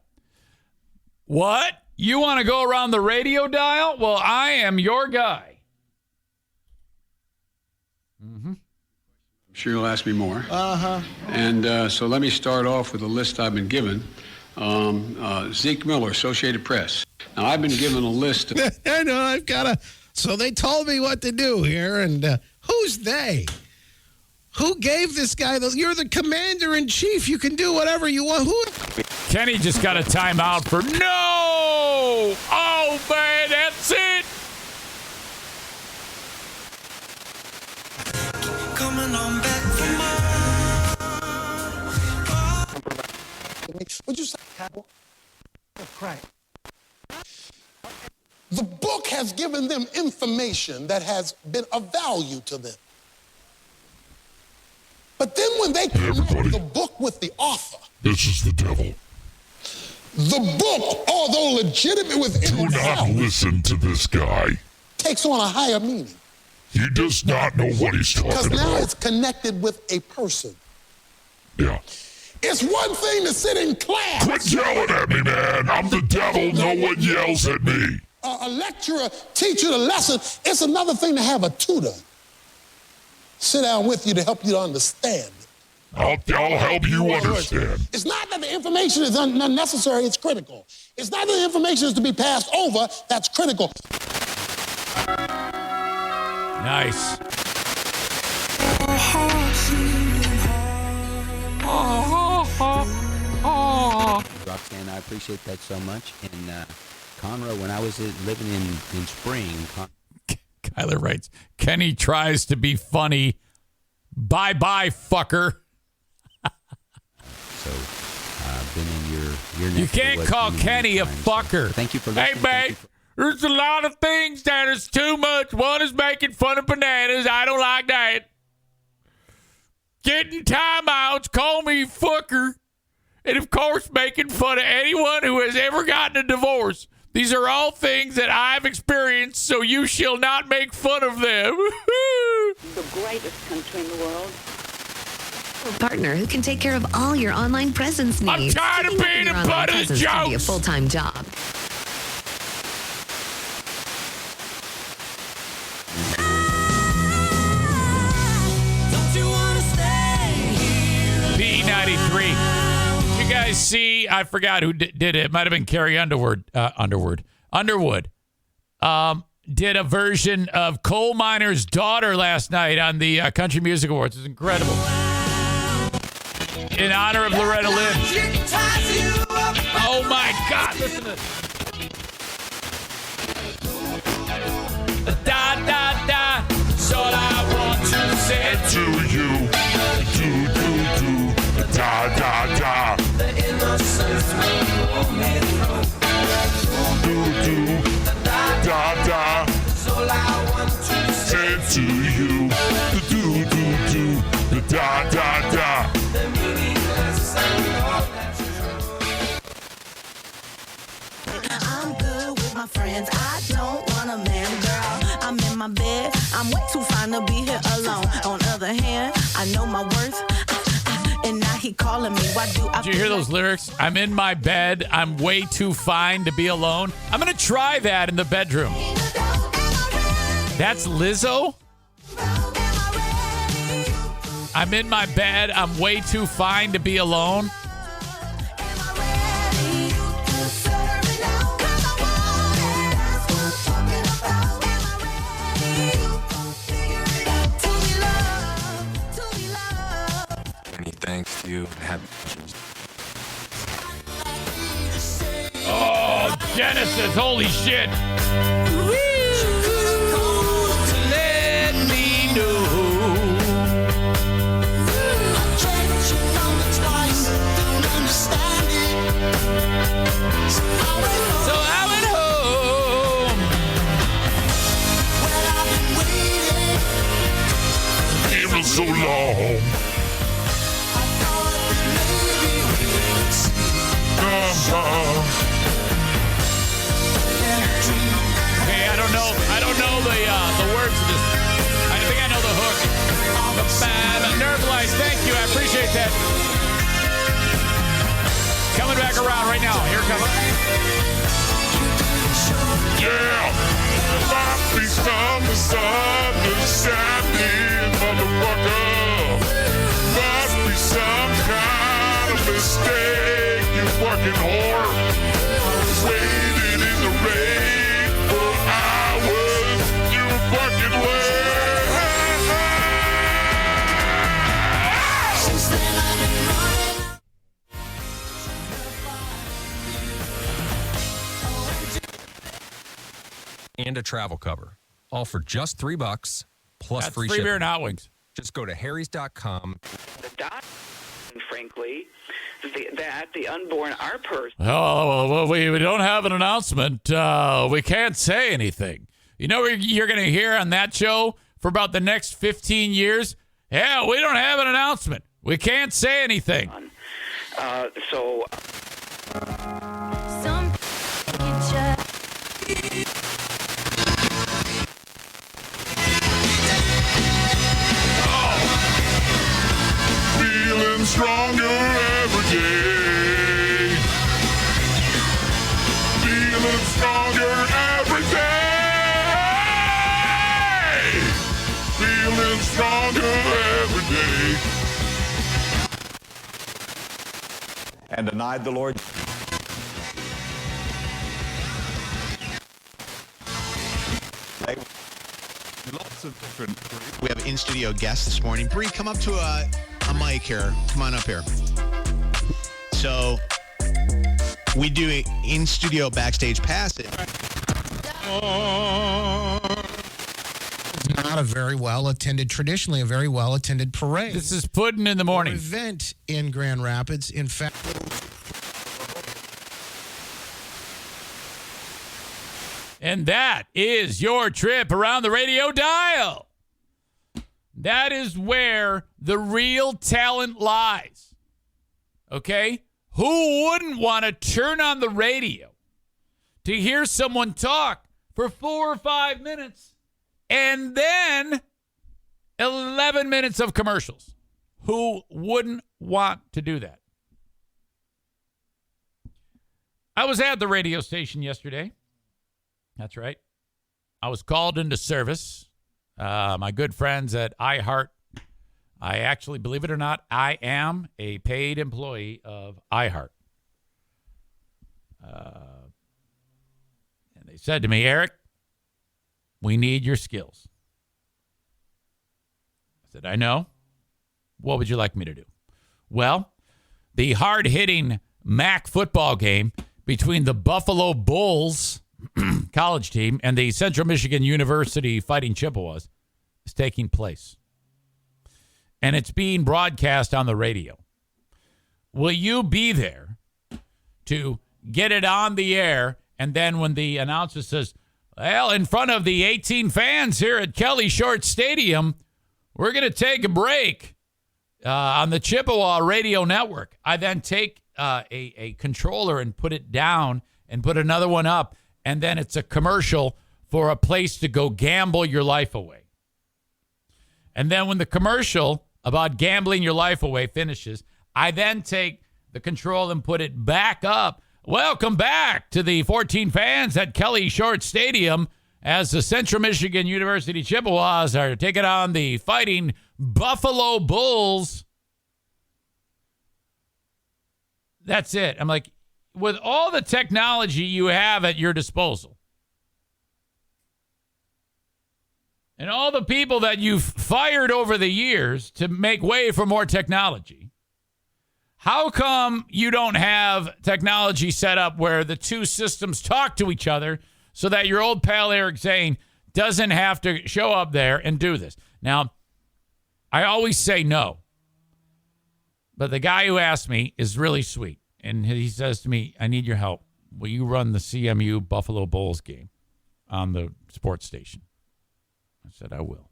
what? You want to go around the radio dial? Well, I am your guy. I'm sure you'll ask me more. And so let me start off with a list I've been given. Zeke Miller, Associated Press. Now, I've been given a list. I know, I've got to. So they told me what to do here. And who's they? Who gave this guy those? You're the commander-in-chief. You can do whatever you want. Who? Comey just got a timeout for no. Oh, man, that's it. Coming on back from Would you say crank? The book has given them information that has been of value to them. But then when they connect the book with the author, this is the devil. The book, although legitimate within Do itself, not listen to this guy. takes on a higher meaning. He does not know what he's talking Because now about. it's connected with a person. Yeah. It's one thing to sit in class. Quit yelling at me, man. I'm the devil. No one yells at me. A lecturer teach you the lesson. It's another thing to have a tutor sit down with you to help you to understand. I'll help you understand. It's not that the information is unnecessary, it's critical. It's not that the information is to be passed over, that's critical. Nice. Roxanne, I appreciate that so much. And Conroe, when I was living in Spring... Kyler writes, Kenny tries to be funny. Bye-bye, fucker. So, been in your You can't call Kenny a fucker. Thank you for Hey, listening. mate, there's a lot of things that is too much. One is making fun of bananas. I don't like that. Getting timeouts, call me fucker. And, of course, making fun of anyone who has ever gotten a divorce. These are all things that I've experienced, so you shall not make fun of them. The greatest country in the world. Partner who can take care of all your online presence needs. I'm tired of being a butt of jokes. Can be a full-time job. B93. Did you guys see? I forgot who did it. It might have been Carrie Underwood. Did a version of Coal Miner's Daughter last night on the Country Music Awards. It's incredible. In honor of Loretta Lynn. Oh my God! Listen to this. Da da da. That's all I want to say To you. Do. Da da da. The innocence will pull me through. Do. Da da. That's all I want to Say to you. Do. Da da da. The meaningless and all that's true. I'm good with my friends. I don't want a man, girl. I'm in my bed. I'm way too fine to be here alone. On the other hand, I know my worth. And now he calling me. Why do I? Did you hear those lyrics? I'm in my bed. I'm way too fine to be alone. I'm going to try that in the bedroom. That's Lizzo? I'm in my bed. I'm way too fine to be alone. Many thanks to you. Oh, Genesis. Holy shit. Let me know. So I went home. It was so long. Okay, I don't know the words of this. I think I know the hook. Nervelize, thank you. I appreciate that. Coming back around right now. Here it comes. Yeah. Might be some misunderstanding, motherfucker. Must be some kind of mistake. You fucking whore. Waiting in the rain for hours. You fucking wait. Since then I've been running. And a travel cover. All for just $3 plus That's free free shipping. beer and hot wings. Just go to harrys.com. Frankly, the unborn are person. Oh, well, we don't have an announcement. We can't say anything. You know what you're going to hear on that show for about the next 15 years? Yeah, we don't have an announcement. We can't say anything. So. Feeling stronger every day. Feeling stronger every day. Feeling stronger every day. And denied the Lord. Lots of different. We have in-studio guests this morning. Bree, come up to a mic here. Come on up here. So we do in-studio backstage passes. It's not a very well-attended, traditionally a very well-attended parade. This is Puddin' in the morning. Event in Grand Rapids. In fact. And that is your trip around the radio dial. That is where the real talent lies. Okay? Who wouldn't want to turn on the radio to hear someone talk for 4 or 5 minutes and then 11 minutes of commercials? Who wouldn't want to do that? I was at the radio station yesterday. That's right. I was called into service. My good friends at iHeart. I actually, believe it or not, I am a paid employee of iHeart. And they said to me, Eric, we need your skills. I said, I know. What would you like me to do? Well, the hard-hitting MAC football game between the Buffalo Bulls college team and the Central Michigan University Fighting Chippewas is taking place. And it's being broadcast on the radio. Will you be there to get it on the air? And then when the announcer says, well, in front of the 18 fans here at Kelly Short Stadium, we're going to take a break on the Chippewa Radio Network. I then take a controller and put it down and put another one up. And then it's a commercial for a place to go gamble your life away. And then when the commercial about gambling your life away finishes, I then take the control and put it back up. Welcome back to the 14 fans at Kelly Short Stadium as the Central Michigan University Chippewas are taking on the Fighting Buffalo Bulls. That's it. I'm like, with all the technology you have at your disposal and all the people that you've fired over the years to make way for more technology, how come you don't have technology set up where the two systems talk to each other so that your old pal Eric Zane doesn't have to show up there and do this? Now, I always say no, but the guy who asked me is really sweet. And he says to me, I need your help. Will you run the CMU Buffalo Bulls game on the sports station? I said, I will.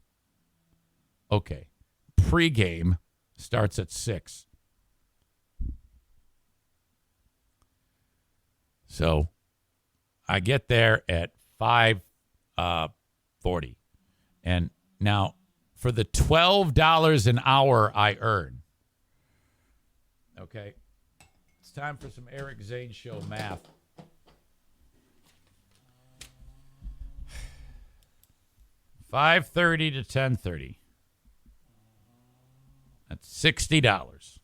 Okay. Pre-game starts at 6. So I get there at 5:40. And now for the $12 an hour I earn, okay, time for some Eric Zane Show math. $5:30 to 10:30. That's $60.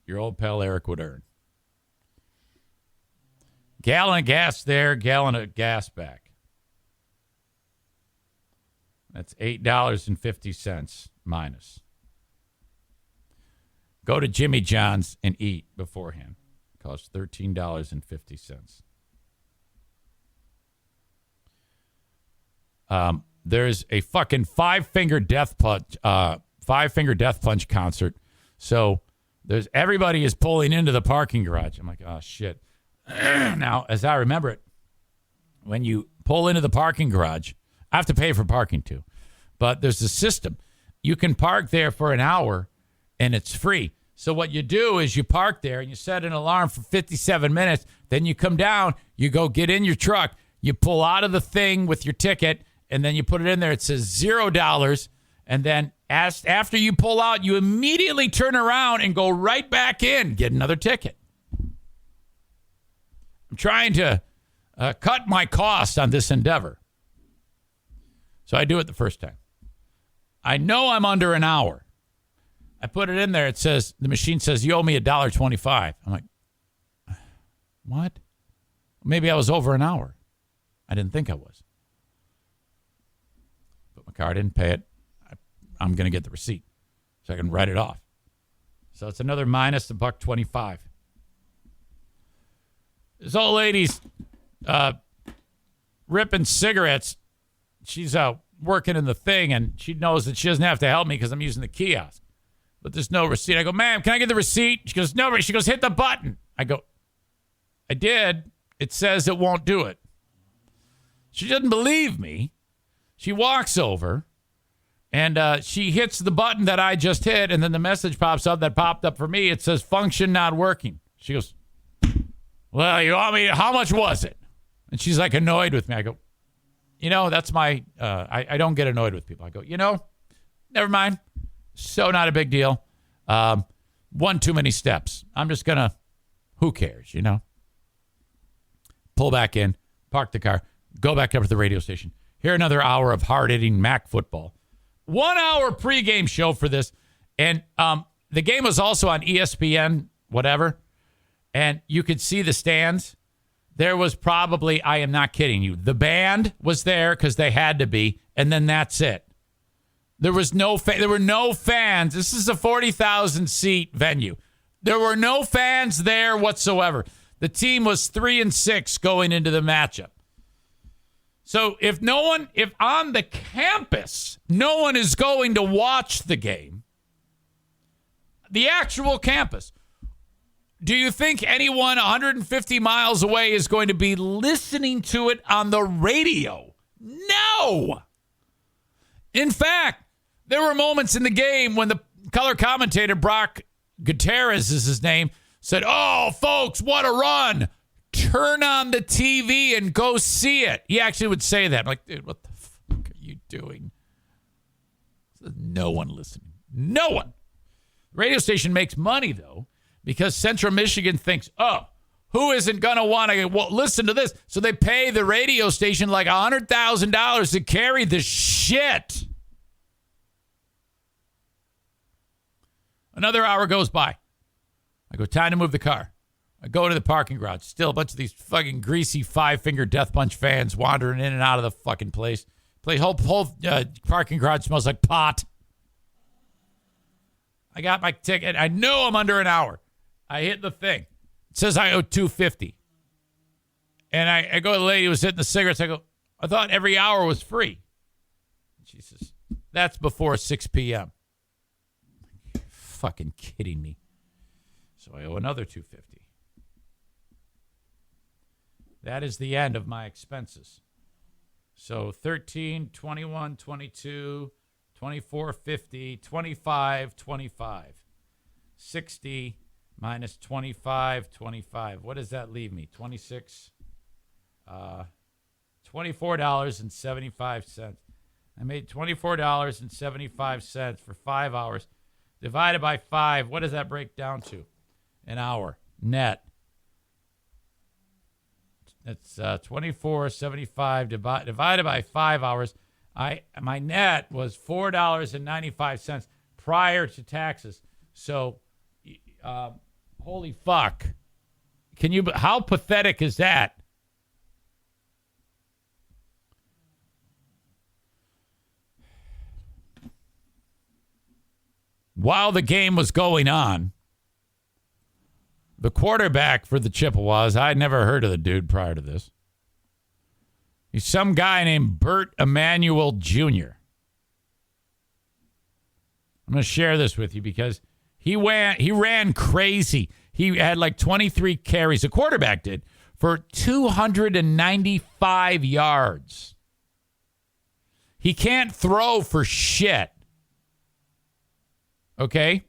Your old pal Eric would earn. Gallon of gas there, gallon of gas back. That's $8.50 minus. Go to Jimmy John's and eat beforehand. Costs $13.50. There's a fucking five-finger death punch concert. So there's everybody is pulling into the parking garage. I'm like, oh shit. Now, as I remember it, when you pull into the parking garage, I have to pay for parking too. But there's a system. you can park there for an hour and it's free. So what you do is you park there and you set an alarm for 57 minutes. Then you come down, you go get in your truck, you pull out of the thing with your ticket, and then you put it in there. It says $0. And then after you pull out, you immediately turn around and go right back in, get another ticket. I'm trying to cut my costs on this endeavor. So I do it the first time. I know I'm under an hour. I put it in there. It says, the machine says, you owe me $1.25. I'm like, what? Maybe I was over an hour. I didn't think I was. Put my card in, pay it. I'm going to get the receipt so I can write it off. So it's another minus $1.25. This old lady's ripping cigarettes. She's out working in the thing, and she knows that she doesn't have to help me because I'm using the kiosk. But there's no receipt. I go, ma'am, can I get the receipt? She goes, no. She goes, hit the button. I go, I did. It says it won't do it. She doesn't believe me. She walks over, and she hits the button that I just hit, and then the message pops up that popped up for me. It says, function not working. She goes, well, you want me? How much was it? And she's like annoyed with me. I go, that's my, I don't get annoyed with people. I go, never mind. So not a big deal. One too many steps. I'm just going to, who cares, Pull back in, park the car, go back up to the radio station. Hear another hour of hard-hitting MAC football. 1 hour pregame show for this. And the game was also on ESPN, whatever. And you could see the stands. There was probably, I am not kidding you, the band was there because they had to be, and then that's it. There were no fans. This is a 40,000 seat venue. There were no fans there whatsoever. The team was 3-6 going into the matchup. So if on the campus, no one is going to watch the game, the actual campus, do you think anyone 150 miles away is going to be listening to it on the radio? No. In fact, there were moments in the game when the color commentator, Brock Gutierrez is his name, said, oh, folks, what a run. Turn on the TV and go see it. He actually would say that. I'm like, dude, what the fuck are you doing? No one listening. No one. The radio station makes money, though, because Central Michigan thinks, oh, who isn't going to want to listen to this? So they pay the radio station like $100,000 to carry the shit. Another hour goes by. I go, time to move the car. I go to the parking garage. Still a bunch of these fucking greasy five-finger Death Punch fans wandering in and out of the fucking place. Whole parking garage smells like pot. I got my ticket. I know I'm under an hour. I hit the thing. It says I owe $250. And I go to the lady who was hitting the cigarettes. I go, I thought every hour was free. She says, that's before 6 p.m. You're fucking kidding me. So I owe another $250. That is the end of my expenses. So 13, 21, 22, 24, 50, 25, 25. 60 minus 25, 25. What does that leave me? 26, $24.75. I made $24.75 for 5 hours. Divided by 5, what does that break down to? An hour net. That's $24.75 divided by 5 hours. My net was $4.95 prior to taxes. So, holy fuck! How pathetic is that? While the game was going on, the quarterback for the Chippewas, I'd never heard of the dude prior to this. He's some guy named Bert Emanuel Jr. I'm going to share this with you because he ran crazy. He had like 23 carries, the quarterback did, for 295 yards. He can't throw for shit. okay?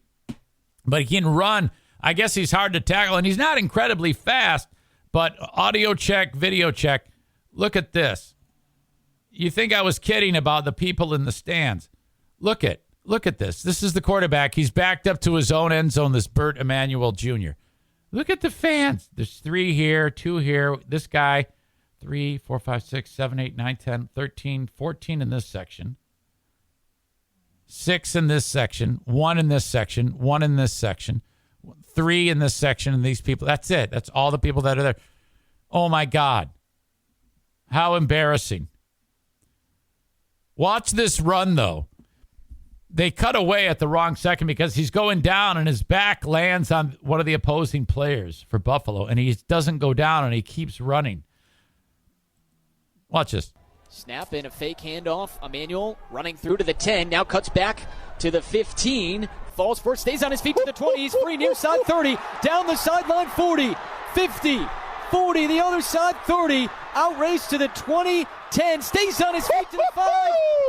But he can run. I guess he's hard to tackle, and he's not incredibly fast, but audio check, video check. Look at this. You think I was kidding about the people in the stands. Look at this. This is the quarterback. He's backed up to his own end zone, this Burt Emanuel Jr. Look at the fans. There's 3 here, 2 here. This guy, 3, 4, 5, 6, 7, 8, 9, 10, 13, 14 in this section. 6 in this section. 1 in this section. 1 in this section. 3 in this section. And these people. That's it. That's all the people that are there. Oh, my God. How embarrassing. Watch this run, though. They cut away at the wrong second because he's going down and his back lands on one of the opposing players for Buffalo, and he doesn't go down and he keeps running. Watch this. Snap and a fake handoff. Emmanuel running through to the 10. Now cuts back to the 15. Falls first, stays on his feet to the 20. He's free near side 30. Down the sideline 40. 50. 40. The other side 30. Outrace to the 20. 10. Stays on his feet to the 5.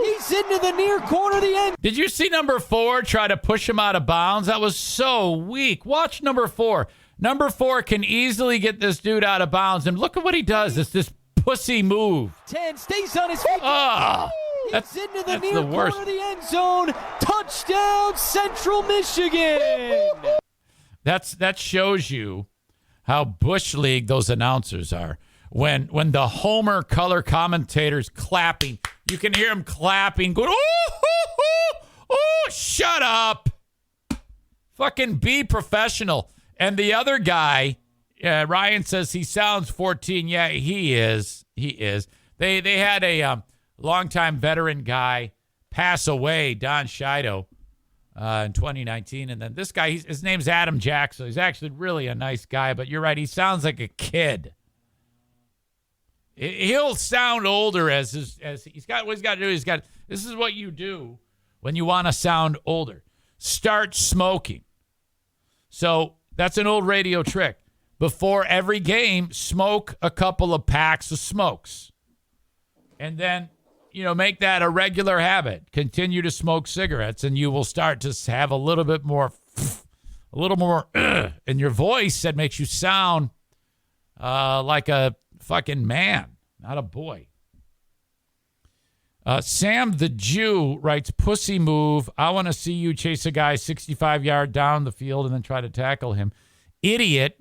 He's into the near corner of the end. Did you see number 4 try to push him out of bounds? That was so weak. Watch number 4. Number 4 can easily get this dude out of bounds. And look at what he does. It's this pussy move. 10 stays on his feet. That's into the near the worst. corner of the end zone. Touchdown, Central Michigan. That shows you how Bush League those announcers are. When the Homer color commentators clapping, you can hear them clapping, going, oh, shut up. Fucking be professional. And the other guy, Ryan says he sounds 14. Yeah, he is. He is. They had a longtime veteran guy pass away, Don Shido, in 2019. And then this guy, his name's Adam Jackson. He's actually really a nice guy, but you're right. He sounds like a kid. He'll sound older as he's got what he's got to do. This is what you do when you want to sound older. Start smoking. So that's an old radio trick. Before every game, smoke a couple of packs of smokes. And then, make that a regular habit. Continue to smoke cigarettes, and you will start to have a little bit more, in your voice that makes you sound like a fucking man, not a boy. Sam the Jew writes, pussy move. I want to see you chase a guy 65 yards down the field and then try to tackle him. Idiot.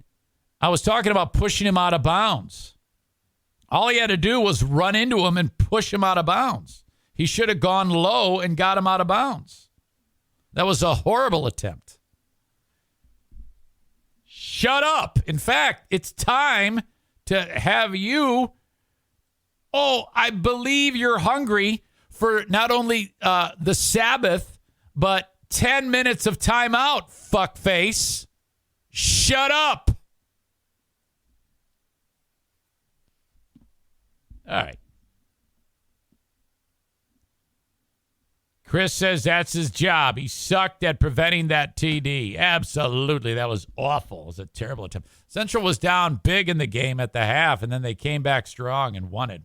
I was talking about pushing him out of bounds. All he had to do was run into him and push him out of bounds. He should have gone low and got him out of bounds. That was a horrible attempt. Shut up. In fact, it's time to have you. Oh, I believe you're hungry for not only the Sabbath, but 10 minutes of timeout, fuckface. Shut up. All right. Chris says that's his job. He sucked at preventing that TD. Absolutely. That was awful. It was a terrible attempt. Central was down big in the game at the half, and then they came back strong and won it.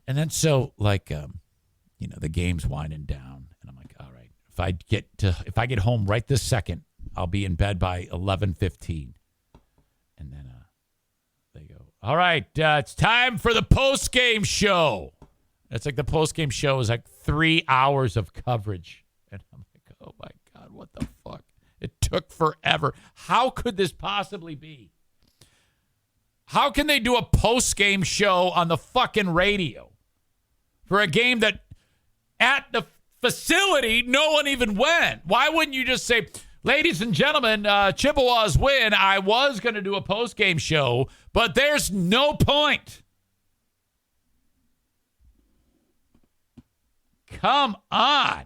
And then the game's winding down, and I'm like, all right, if I get home right this second, I'll be in bed by 11:15. And then they go, all right, it's time for the post-game show. It's like the post-game show is like 3 hours of coverage. And I'm like, oh, my God, what the fuck? It took forever. How could this possibly be? How can they do a post-game show on the fucking radio for a game that at the facility no one even went? Why wouldn't you just say, ladies and gentlemen, Chippewas win. I was going to do a post-game show, but there's no point. Come on.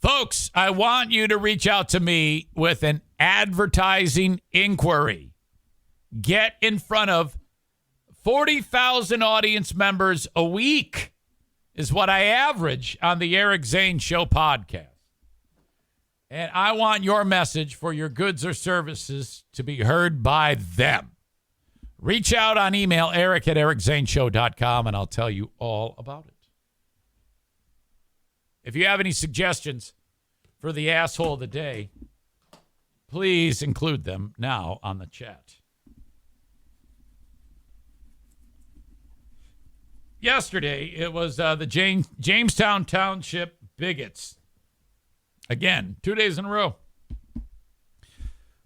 Folks, I want you to reach out to me with an advertising inquiry. Get in front of 40,000 audience members a week is what I average on the Eric Zane Show podcast. And I want your message for your goods or services to be heard by them. Reach out on email, eric@ericzaneshow.com, and I'll tell you all about it. If you have any suggestions for the asshole of the day, please include them now on the chat. Yesterday, it was the Jamestown Township Bigots. Again, 2 days in a row.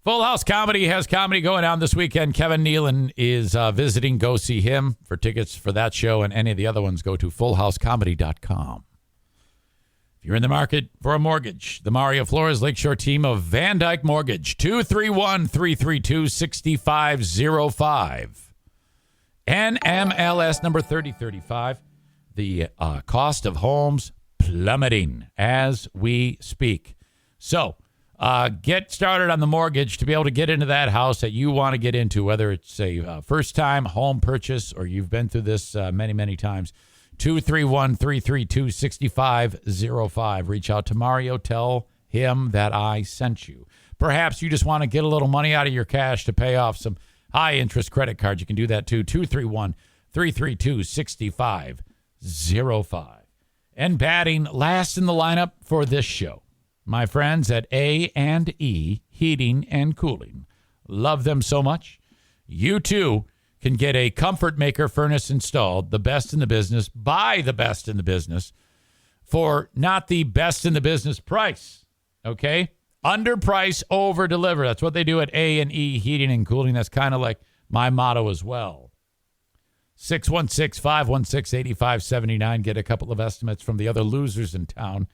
Full House Comedy has comedy going on this weekend. Kevin Nealon is visiting. Go see him. For tickets for that show and any of the other ones, go to fullhousecomedy.com. If you're in the market for a mortgage, the Mario Flores Lakeshore team of Van Dyke Mortgage, 231-332-6505. NMLS number 3035. The cost of homes plummeting as we speak. So get started on the mortgage to be able to get into that house that you want to get into, whether it's a first-time home purchase or you've been through this many, many times. 231-332-6505. Reach out to Mario. Tell him that I sent you. Perhaps you just want to get a little money out of your cash to pay off some high-interest credit cards. You can do that, too. 231-332-6505. And batting last in the lineup for this show, my friends at A&E Heating and Cooling. Love them so much. You, too, can get a Comfort Maker furnace installed, the best in the business, buy the best in the business for not the best in the business price, okay? Underprice, over-deliver. That's what they do at A&E Heating and Cooling. That's kind of like my motto as well. 616-516-8579. Get a couple of estimates from the other losers in town,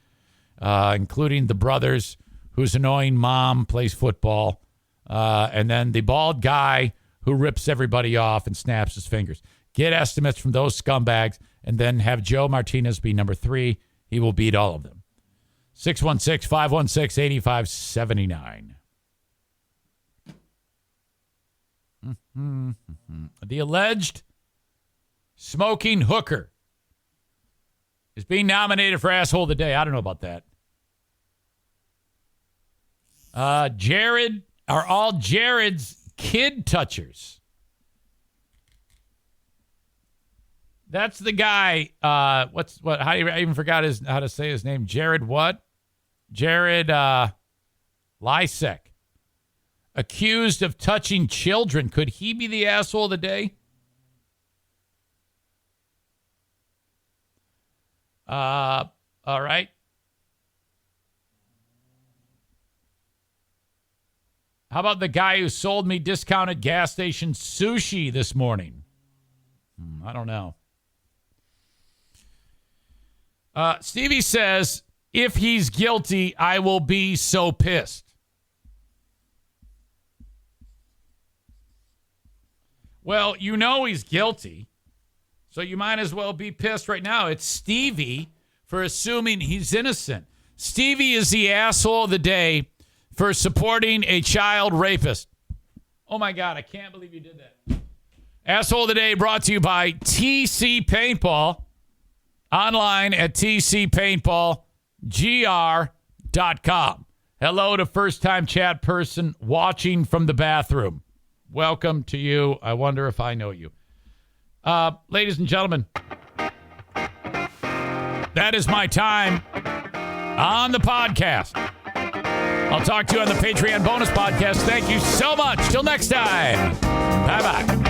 including the brothers whose annoying mom plays football, and then the bald guy who rips everybody off and snaps his fingers. Get estimates from those scumbags, and then have Joe Martinez be number 3. He will beat all of them. 616-516-8579. The alleged smoking hooker is being nominated for Asshole of the Day. I don't know about that. Jared are all Jared's kid touchers. That's the guy. I even forgot how to say his name. Jared what? Jared Lysek. Accused of touching children. Could he be the asshole of the day? All right. How about the guy who sold me discounted gas station sushi this morning? I don't know. Stevie says, if he's guilty, I will be so pissed. Well, you know he's guilty, so you might as well be pissed right now. It's Stevie for assuming he's innocent. Stevie is the asshole of the day for supporting a child rapist. Oh, my God, I can't believe you did that. Asshole of the day brought to you by TC Paintball. Online at tcpaintballgr.com. Hello to first-time chat person watching from the bathroom. Welcome to you. I wonder if I know you. Ladies and gentlemen, that is my time on the podcast. I'll talk to you on the Patreon bonus podcast. Thank you so much. Till next time. Bye-bye.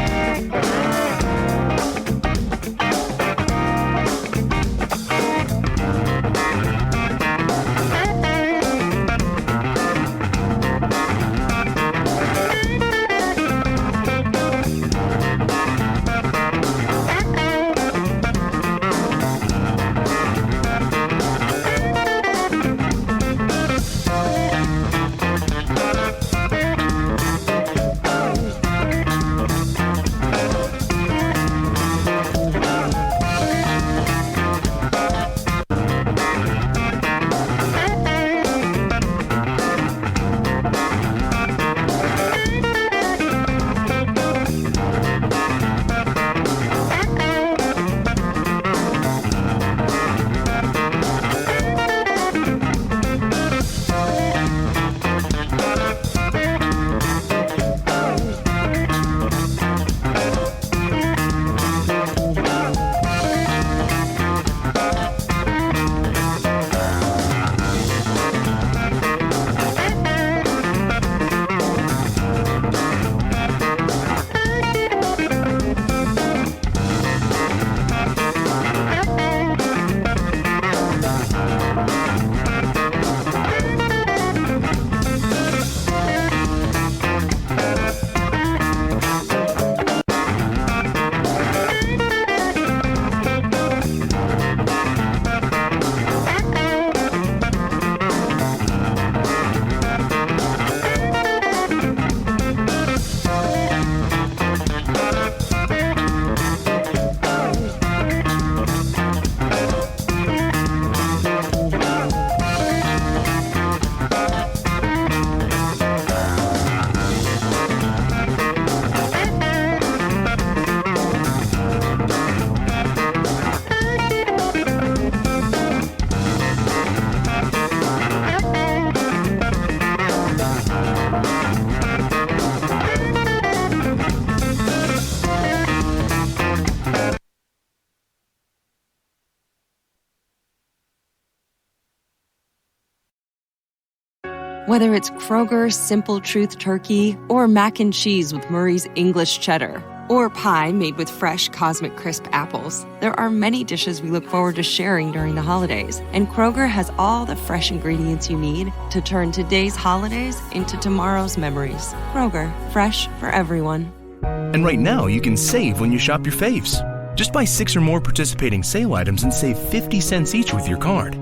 Whether it's Kroger's Simple Truth Turkey or mac and cheese with Murray's English Cheddar or pie made with fresh Cosmic Crisp apples, there are many dishes we look forward to sharing during the holidays. And Kroger has all the fresh ingredients you need to turn today's holidays into tomorrow's memories. Kroger, fresh for everyone. And right now, you can save when you shop your faves. Just buy 6 or more participating sale items and save 50 cents each with your card.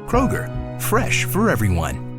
Kroger, fresh for everyone.